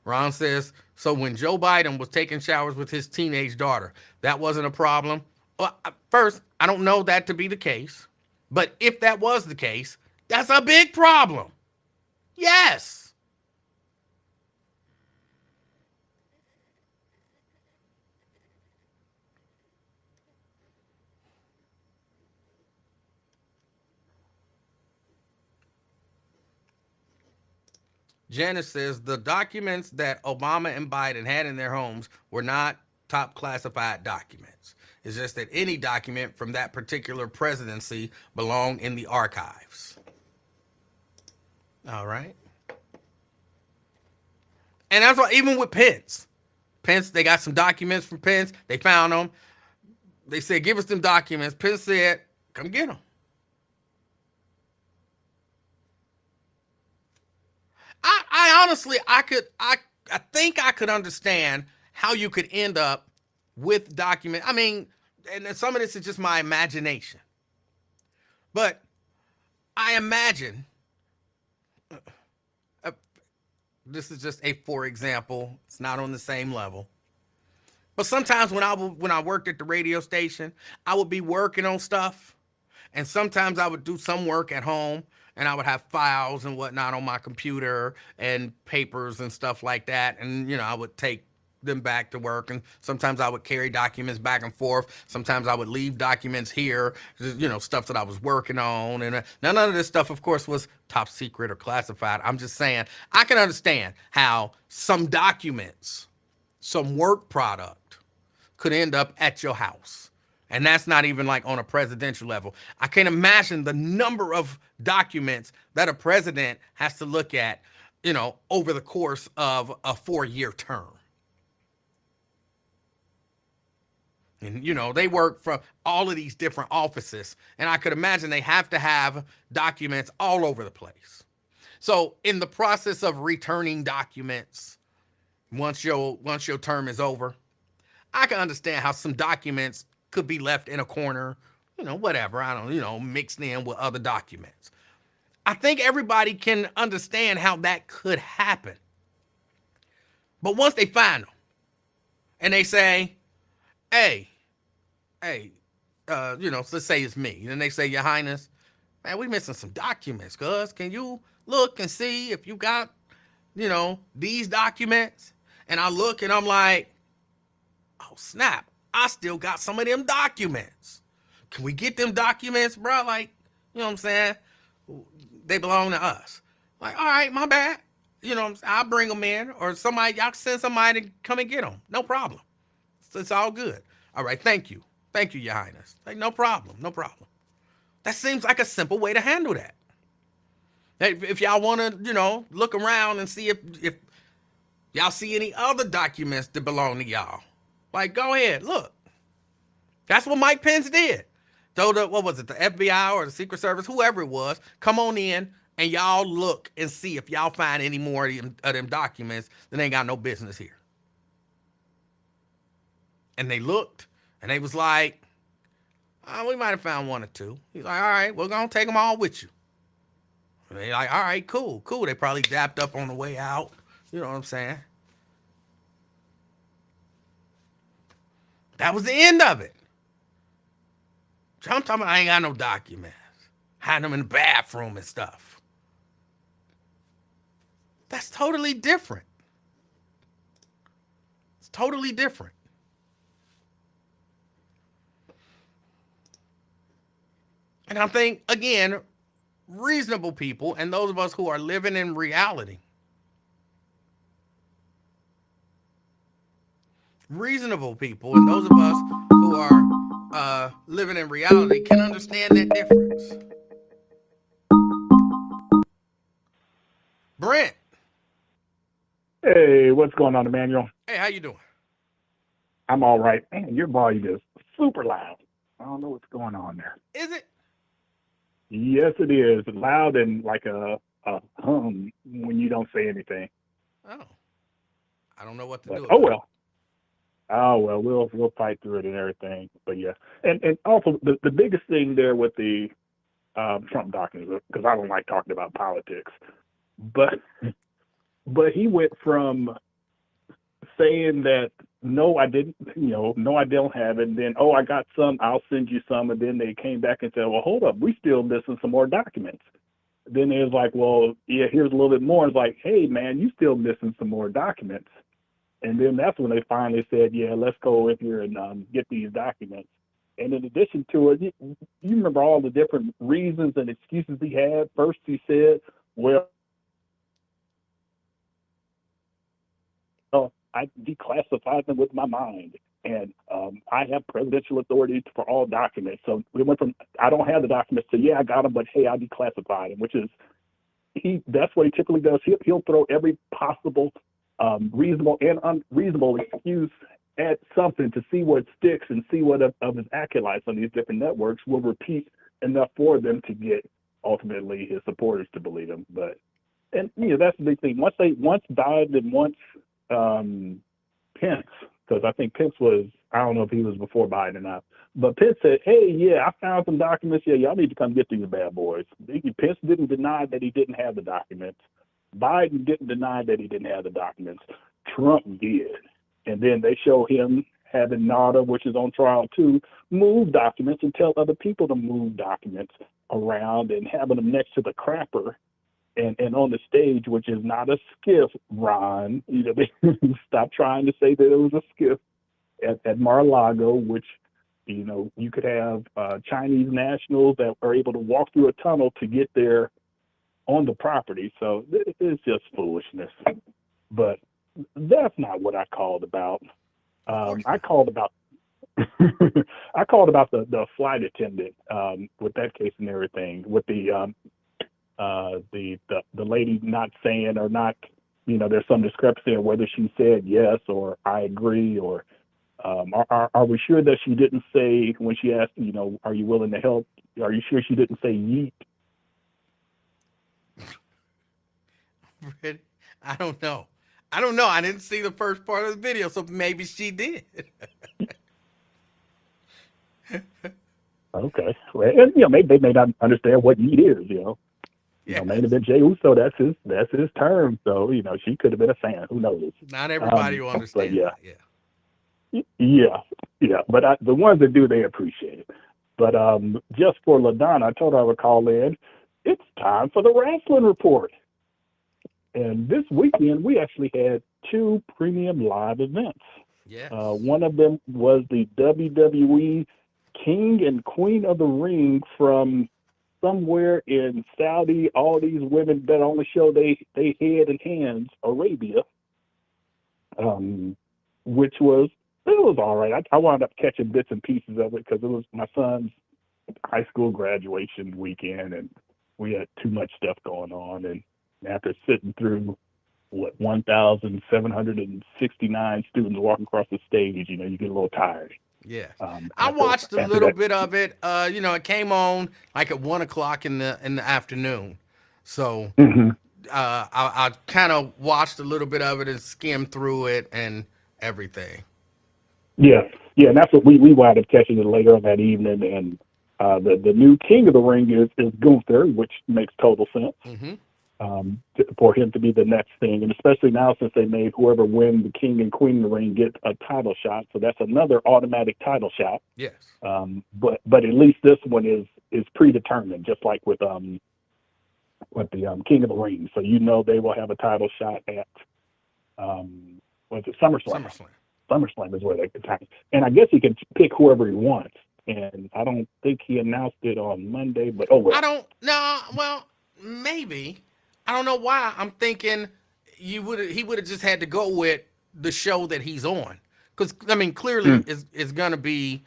Ron says, so when Joe Biden was taking showers with his teenage daughter, that wasn't a problem? Well, first, I don't know that to be the case. But if that was the case, that's a big problem. Yes. Janice says the documents that Obama and Biden had in their homes were not top classified documents. It's just that any document from that particular presidency belonged in the archives. All right. And that's why even with Pence, they got some documents from Pence. They found them. They said, give us them documents. Pence said, come get them. I honestly, I think I could understand how you could end up with document. I mean, and some of this is just my imagination, but I imagine this is just a for example. It's not on the same level. But sometimes when I worked at the radio station, I would be working on stuff, and sometimes I would do some work at home, and I would have files and whatnot on my computer and papers and stuff like that, and I would take them back to work, and sometimes I would carry documents back and forth. Sometimes I would leave documents here, stuff that I was working on, and none of this stuff, of course, was top secret or classified. I'm just saying I can understand how some documents, some work product could end up at your house. And that's not even like on a presidential level. I can't imagine the number of documents that a president has to look at, over the course of a 4-year term. And, they work from all of these different offices. And I could imagine they have to have documents all over the place. So in the process of returning documents, once your term is over, I can understand how some documents could be left in a corner, whatever. I don't, mixed in with other documents. I think everybody can understand how that could happen. But once they find them and they say, hey, so let's say it's me. And they say, Your Highness, man, we missing some documents, cuz. Can you look and see if you got, these documents? And I look and I'm like, oh, snap. I still got some of them documents. Can we get them documents, bro? Like, you know what I'm saying? They belong to us. Like, all right, my bad. I'll bring them in, or y'all send somebody to come and get them. No problem. It's all good. All right, thank you. Thank you, Your Highness. Like, no problem. That seems like a simple way to handle that. If y'all want to, look around and see if y'all see any other documents that belong to y'all, like, go ahead, look. That's what Mike Pence did. Told the FBI or the Secret Service, whoever it was, come on in and y'all look and see if y'all find any more of them documents that ain't got no business here. And they looked and they was like, oh, we might have found one or two. He's like, all right, we're going to take them all with you. And they like, all right, cool. They probably dapped up on the way out. You know what I'm saying? That was the end of it. I'm talking about I ain't got no documents. Hiding them in the bathroom and stuff. That's totally different. It's totally different. And I think, again, reasonable people and those of us who are living in reality, reasonable people and those of us who are living in reality can understand that difference. Brent. Hey, what's going on, Emanuel? Hey, how you doing? I'm all right. Man, your volume is super loud. I don't know what's going on there. Is it? Yes, it is. Loud and like a hum when you don't say anything. Oh. I don't know what to do. Oh well, we'll fight through it and everything. But yeah, and also the biggest thing there with the Trump documents, because I don't like talking about politics, but he went from saying that no, I didn't, no, I don't have it, and then I got some, I'll send you some, and then they came back and said, well, hold up, we still missing some more documents. Then it was like, well, yeah, here's a little bit more. It's like, hey man, you still missing some more documents. And then that's when they finally said, yeah, let's go in here and get these documents. And in addition to it, you remember all the different reasons and excuses he had. First, he said, well, I declassified them with my mind. And I have presidential authority for all documents. So we went from, I don't have the documents to, yeah, I got them, but hey, I declassified them, which is, that's what he typically does. He'll throw every possible reasonable and unreasonable excuse at something to see what sticks and see what of his acolytes on these different networks will repeat enough for them to get ultimately his supporters to believe him. But and that's the big thing. Once Biden and once Pence, because I think Pence was, I don't know if he was before Biden or not, but Pence said, hey, yeah, I found some documents. Yeah, y'all need to come get these bad boys. Pence didn't deny that he didn't have the documents. Biden didn't deny that he didn't have the documents. Trump did. And then they show him having NARDA, which is on trial too, move documents and tell other people to move documents around and having them next to the crapper and on the stage, which is not a skiff, Ron. You know, they stop trying to say that it was a skiff at Mar-a-Lago, which, you know, you could have Chinese nationals that are able to walk through a tunnel to get there on the property. So it's just foolishness. But that's not what I called about. I called about I called about the flight attendant with that case and everything, with the lady not saying or not, you know, there's some discrepancy in whether she said yes or I agree, or are we sure that she didn't say when she asked, you know, are you willing to help? Are you sure she didn't say yeet? I don't know. I didn't see the first part of the video, so maybe she did. Okay. Well, and, you know, maybe they may not understand what yeet is, you know. You know, may have been Jay Uso, that's his term. So, you know, she could have been a fan. Who knows? Not everybody will understand. But yeah. Yeah. But the ones that do, they appreciate it. But just for LaDonna, I told her I would call in. It's time for the wrestling report. And this weekend, we actually had 2 premium live events. Yes. One of them was the WWE King and Queen of the Ring from somewhere in Saudi, all these women that only show they head and hands, Arabia, which was all right. I wound up catching bits and pieces of it because it was my son's high school graduation weekend, and we had too much stuff going on. And after sitting through 1,769 students walking across the stage, you know, you get a little tired. Yeah, I watched a little bit of it. You know, it came on like at 1:00 in the afternoon, so I kind of watched a little bit of it and skimmed through it and everything. Yeah, and that's what we wound up catching it later on that evening. And the new King of the Ring is Gunther, which makes total sense. For him to be the next thing, and especially now since they made whoever wins the King and Queen of the Ring get a title shot, so that's another automatic title shot. Yes. But at least this one is predetermined, just like with the King of the Ring. So you know they will have a title shot at SummerSlam. SummerSlam is where they can time. And I guess he can pick whoever he wants. And I don't think he announced it on Monday, but oh well. I don't know. Well, maybe. I don't know why. I'm thinking he would have just had to go with the show that he's on, because I mean clearly it's gonna be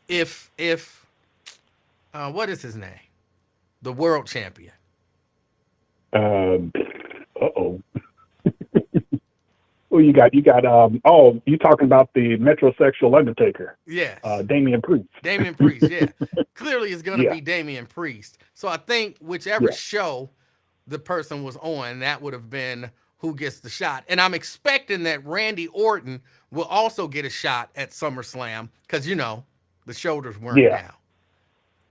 if what is his name, the world champion. Well, you got you talking about the metrosexual Undertaker? Yes. Damian Priest. Damian Priest, yeah. Clearly it's gonna be Damian Priest. So I think whichever show the person was on, that would have been who gets the shot. And I'm expecting that Randy Orton will also get a shot at SummerSlam, because you know the shoulders weren't down.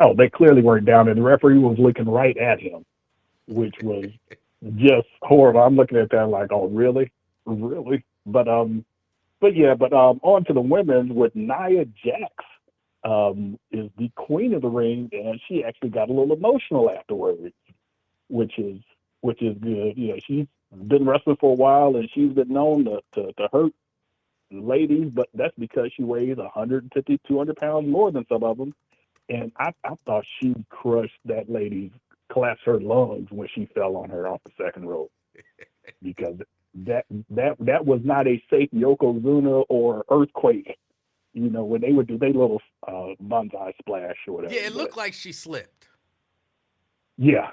Oh, they clearly weren't down, and the referee was looking right at him, which was just horrible. I'm looking at that like, oh, really? But on to the women with Nia Jax is the Queen of the Ring, and she actually got a little emotional afterwards, which is good. You know, she's been wrestling for a while, and she's been known to hurt ladies, but that's because she weighs 150, 200 pounds more than some of them. And I thought she crushed that lady, collapsed her lungs when she fell on her off the second rope, because that was not a safe Yokozuna or earthquake. You know, when they would do their little bonsai splash or whatever. Yeah, it looked like she slipped. Yeah,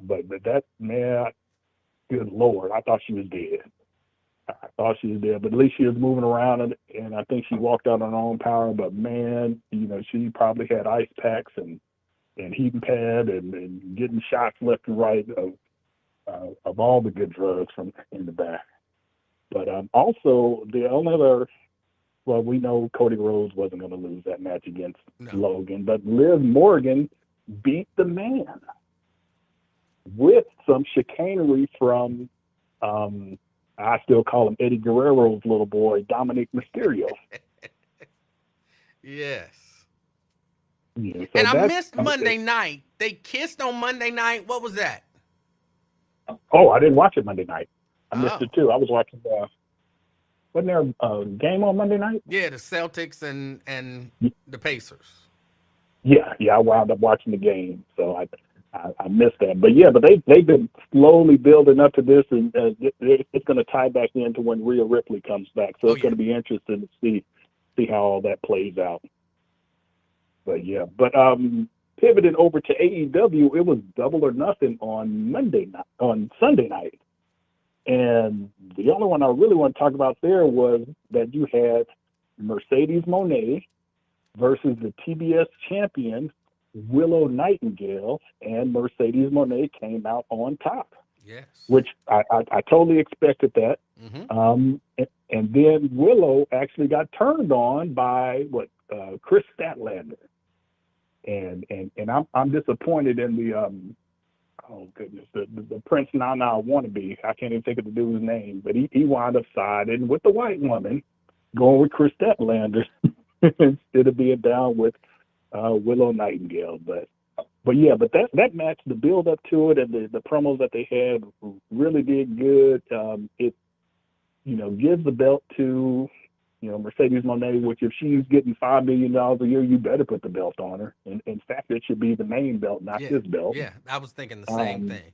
but that, man, good Lord, I thought she was dead. But at least she was moving around, and I think she walked out on her own power. But man, you know, she probably had ice packs and heating pad and getting shots left and right of all the good drugs from in the back. But also the only other, well, we know Cody Rhodes wasn't going to lose that match against Logan, but Liv Morgan beat the man with some chicanery from, I still call him Eddie Guerrero's little boy, Dominic Mysterio. Yes. Yeah, so and I missed Monday night. They kissed on Monday night. What was that? Oh, I didn't watch it Monday night. I missed it too. I was watching. Wasn't there a game on Monday night? Yeah, the Celtics and the Pacers. Yeah, I wound up watching the game, so I missed that. But yeah, but they've been slowly building up to this, and it's going to tie back into when Rhea Ripley comes back. So it's going to be interesting to see how all that plays out. But yeah, pivoting over to AEW, it was Double or Nothing on Sunday night. And the only one I really want to talk about there was that you had Mercedes Moné versus the TBS champion, Willow Nightingale, and Mercedes Moné came out on top. Yes. Which I totally expected that. Mm-hmm. And then Willow actually got turned on by Chris Statlander. And I'm disappointed in the oh goodness, the Prince Nana wannabe. I can't even think of the dude's name, but he wound up siding with the white woman, going with Chris Statlander instead of being down with Willow Nightingale. But that match, the build up to it, and the promos that they had really did good. It gives the belt to Mercedes Moné, which if she's getting $5 million a year, you better put the belt on her. And in fact, it should be the main belt, not this belt. Yeah, I was thinking the same thing.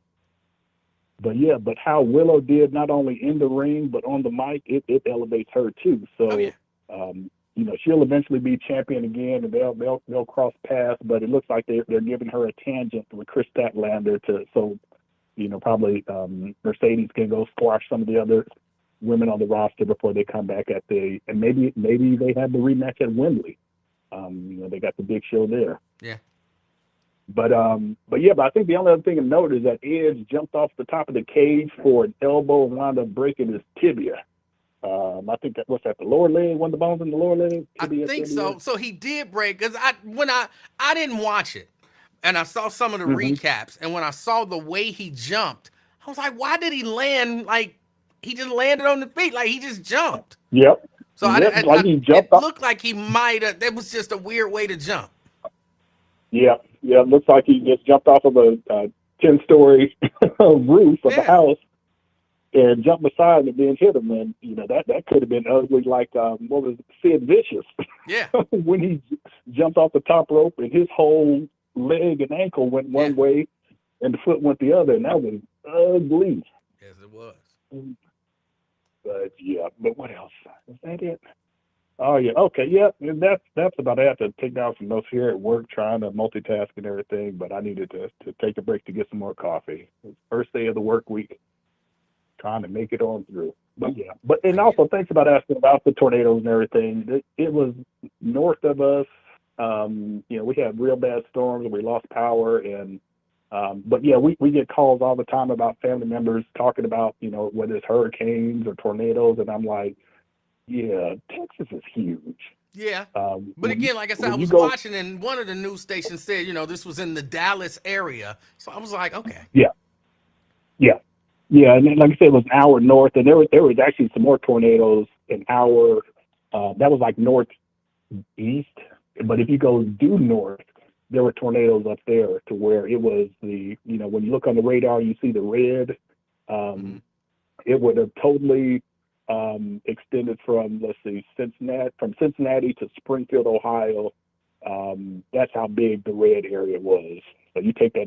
But how Willow did not only in the ring but on the mic, it elevates her too. So she'll eventually be champion again, and they'll cross paths. But it looks like they're giving her a tangent with Chris Statlander probably Mercedes can go squash some of the other women on the roster before they come back and maybe they have the rematch at Wembley. They got the big show there. Yeah. But I think the only other thing to note is that Edge jumped off the top of the cage for an elbow and wound up breaking his tibia. I think the lower leg, one of the bones in the lower leg? Tibia, I think so. So he did break, because I didn't watch it, and I saw some of the recaps, and when I saw the way he jumped, I was like, why did he land like he just landed on the feet, like he just jumped? Yep. So it looked like he might have. That was just a weird way to jump. Yeah. It looks like he just jumped off of a 10-story roof of the house and jumped beside him and then hit him. And that could have been ugly, like what was it, Sid Vicious? Yeah. When he jumped off the top rope and his whole leg and ankle went one way and the foot went the other, and that was ugly. Yes, it was. But what else? Is that it? Oh yeah, okay, yeah. And that's about it. I have to take down some notes here at work, trying to multitask and everything. But I needed to take a break to get some more coffee. It's first day of the work week, trying to make it on through. But yeah, also thanks about asking about the tornadoes and everything. It was north of us. We had real bad storms and we lost power and. But yeah, we get calls all the time about family members talking about, whether it's hurricanes or tornadoes. And I'm like, yeah, Texas is huge. Yeah. But again, like I said, I was watching, and one of the news stations said, this was in the Dallas area. So I was like, okay. Yeah. And then, like I said, it was an hour north, and there was actually some more tornadoes an hour. That was like northeast. But if you go due north, there were tornadoes up there to where it was when you look on the radar, you see the red. It would have totally extended from, Cincinnati to Springfield, Ohio. That's how big the red area was. So you take that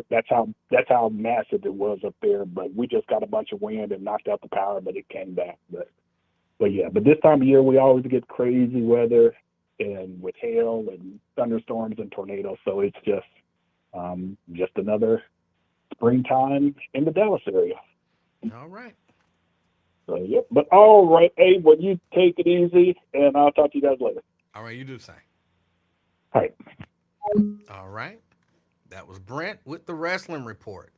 that's how massive it was up there. But we just got a bunch of wind and knocked out the power, but it came back. But this time of year, we always get crazy weather, and with hail and thunderstorms and tornadoes. So it's just another springtime in the Dallas area. All right. So, yep. But all right. Hey, well, you take it easy, and I'll talk to you guys later. All right. You do the same. All right. All right. That was Brent with the Wrestling Report.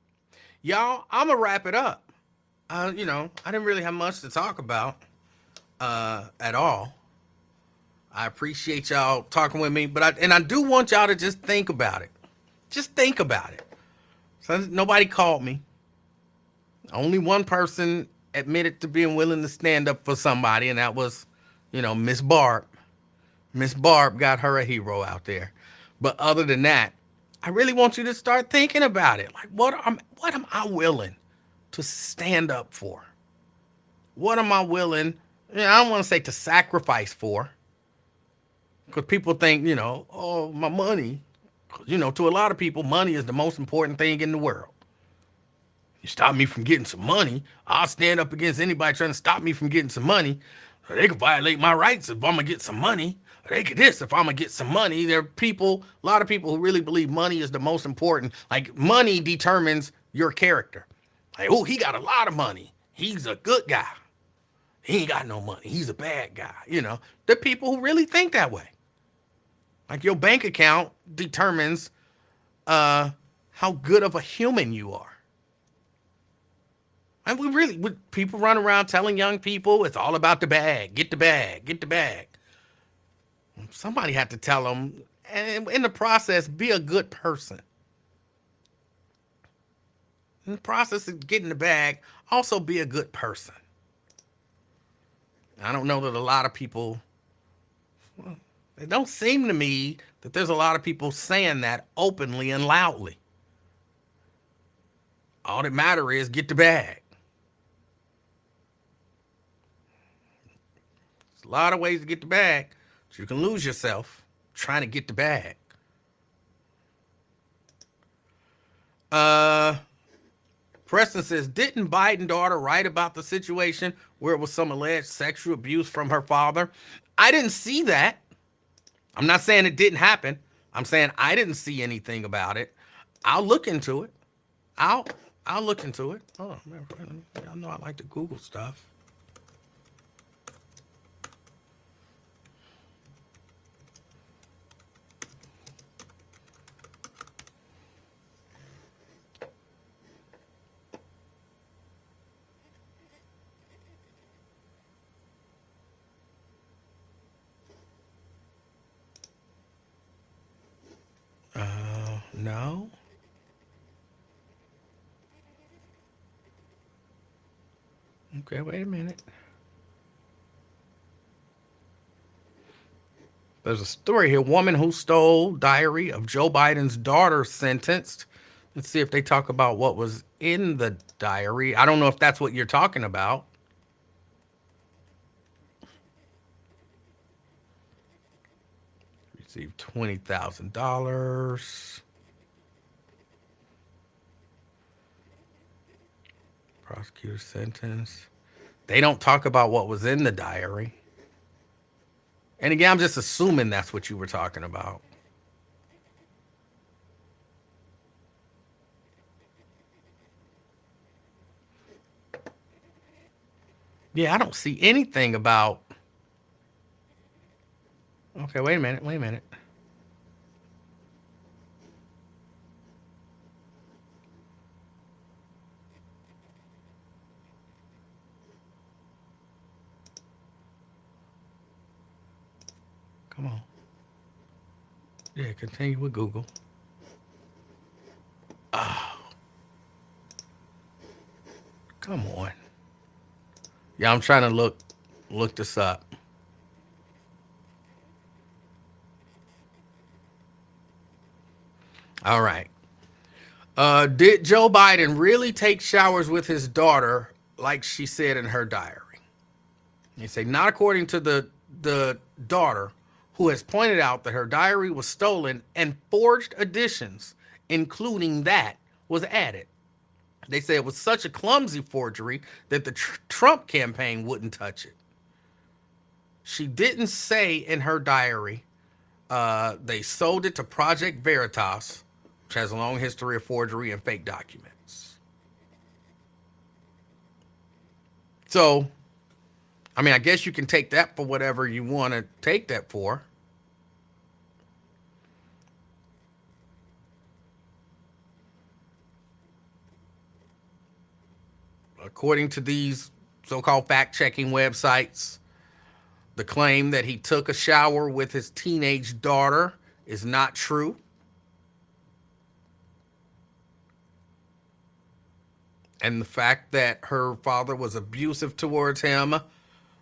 Y'all, I'm going to wrap it up. I didn't really have much to talk about at all. I appreciate y'all talking with me, but I do want y'all to just think about it. Just think about it. So nobody called me. Only one person admitted to being willing to stand up for somebody, and that was, Miss Barb. Miss Barb got her a hero out there. But other than that, I really want you to start thinking about it. Like, what am I willing to stand up for? What am I willing, I don't want to say to sacrifice for, because people think, oh, my money. To a lot of people, money is the most important thing in the world. You stop me from getting some money, I'll stand up against anybody trying to stop me from getting some money. Or they could violate my rights if I'm going to get some money. Or they could this if I'm going to get some money. There are a lot of people who really believe money is the most important. Like, money determines your character. Like, oh, he got a lot of money. He's a good guy. He ain't got no money. He's a bad guy. There are people who really think that way. Like, your bank account determines how good of a human you are. And people run around telling young people it's all about the bag. Get the bag. Get the bag. Somebody had to tell them, and in the process, be a good person. In the process of getting the bag, also be a good person. I don't know that a lot of people, it don't seem to me that there's a lot of people saying that openly and loudly. All that matter is get the bag. There's a lot of ways to get the bag, so you can lose yourself trying to get the bag. Preston says, didn't Biden's daughter write about the situation where it was some alleged sexual abuse from her father? I didn't see that. I'm not saying it didn't happen. I'm saying I didn't see anything about it. I'll look into it. I'll look into it. Oh, man, y'all know I like to Google stuff. No. Okay, wait a minute. There's a story here. Woman who stole diary of Joe Biden's daughter sentenced. Let's see if they talk about what was in the diary. I don't know if that's what you're talking about. Received $20,000. Prosecutor sentence. They don't talk about what was in the diary. And again, I'm just assuming that's what you were talking about. Yeah, I don't see anything about. Okay, wait a minute. Come on. Yeah, continue with Google. Oh. Come on. Yeah, I'm trying to look this up. All right. Did Joe Biden really take showers with his daughter like she said in her diary? They say not according to the daughter, who has pointed out that her diary was stolen and forged additions, including that, was added. They say it was such a clumsy forgery that the Trump campaign wouldn't touch it. She didn't say in her diary they sold it to Project Veritas, which has a long history of forgery and fake documents. So, I mean, I guess you can take that for whatever you want to take that for. according to these so-called fact-checking websites, the claim that he took a shower with his teenage daughter is not true. And the fact that her father was abusive towards him,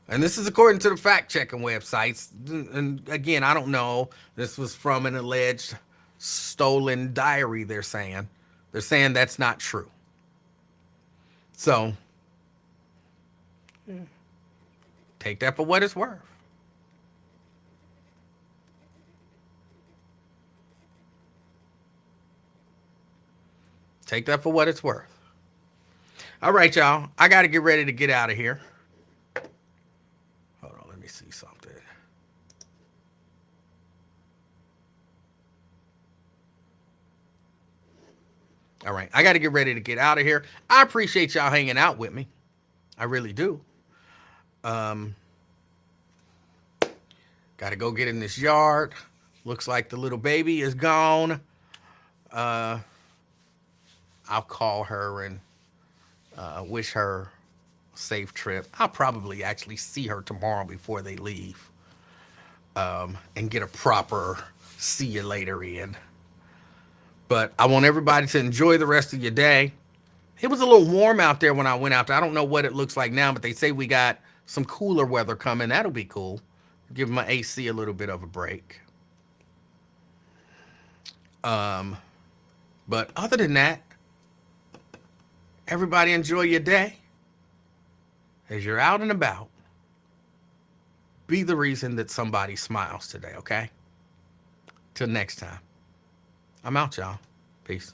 and this is according to the fact-checking websites, and again, I don't know, this was from an alleged stolen diary, they're saying. They're saying that's not true. So, take that for what it's worth. Take that for what it's worth. All right, y'all. I got to get ready to get out of here. Hold on. Let me see something. All right. I got to get ready to get out of here. I appreciate y'all hanging out with me. I really do. Got to go get in this yard. Looks like the little baby is gone. I'll call her and wish her a safe trip. I'll probably actually see her tomorrow before they leave, and get a proper see you later in. But I want everybody to enjoy the rest of your day. It was a little warm out there when I went out there. I don't know what it looks like now, but they say we got some cooler weather coming. That'll be cool. Give my AC a little bit of a break. But other than that, everybody enjoy your day. As you're out and about, be the reason that somebody smiles today, okay? Till next time. I'm out, y'all. Peace.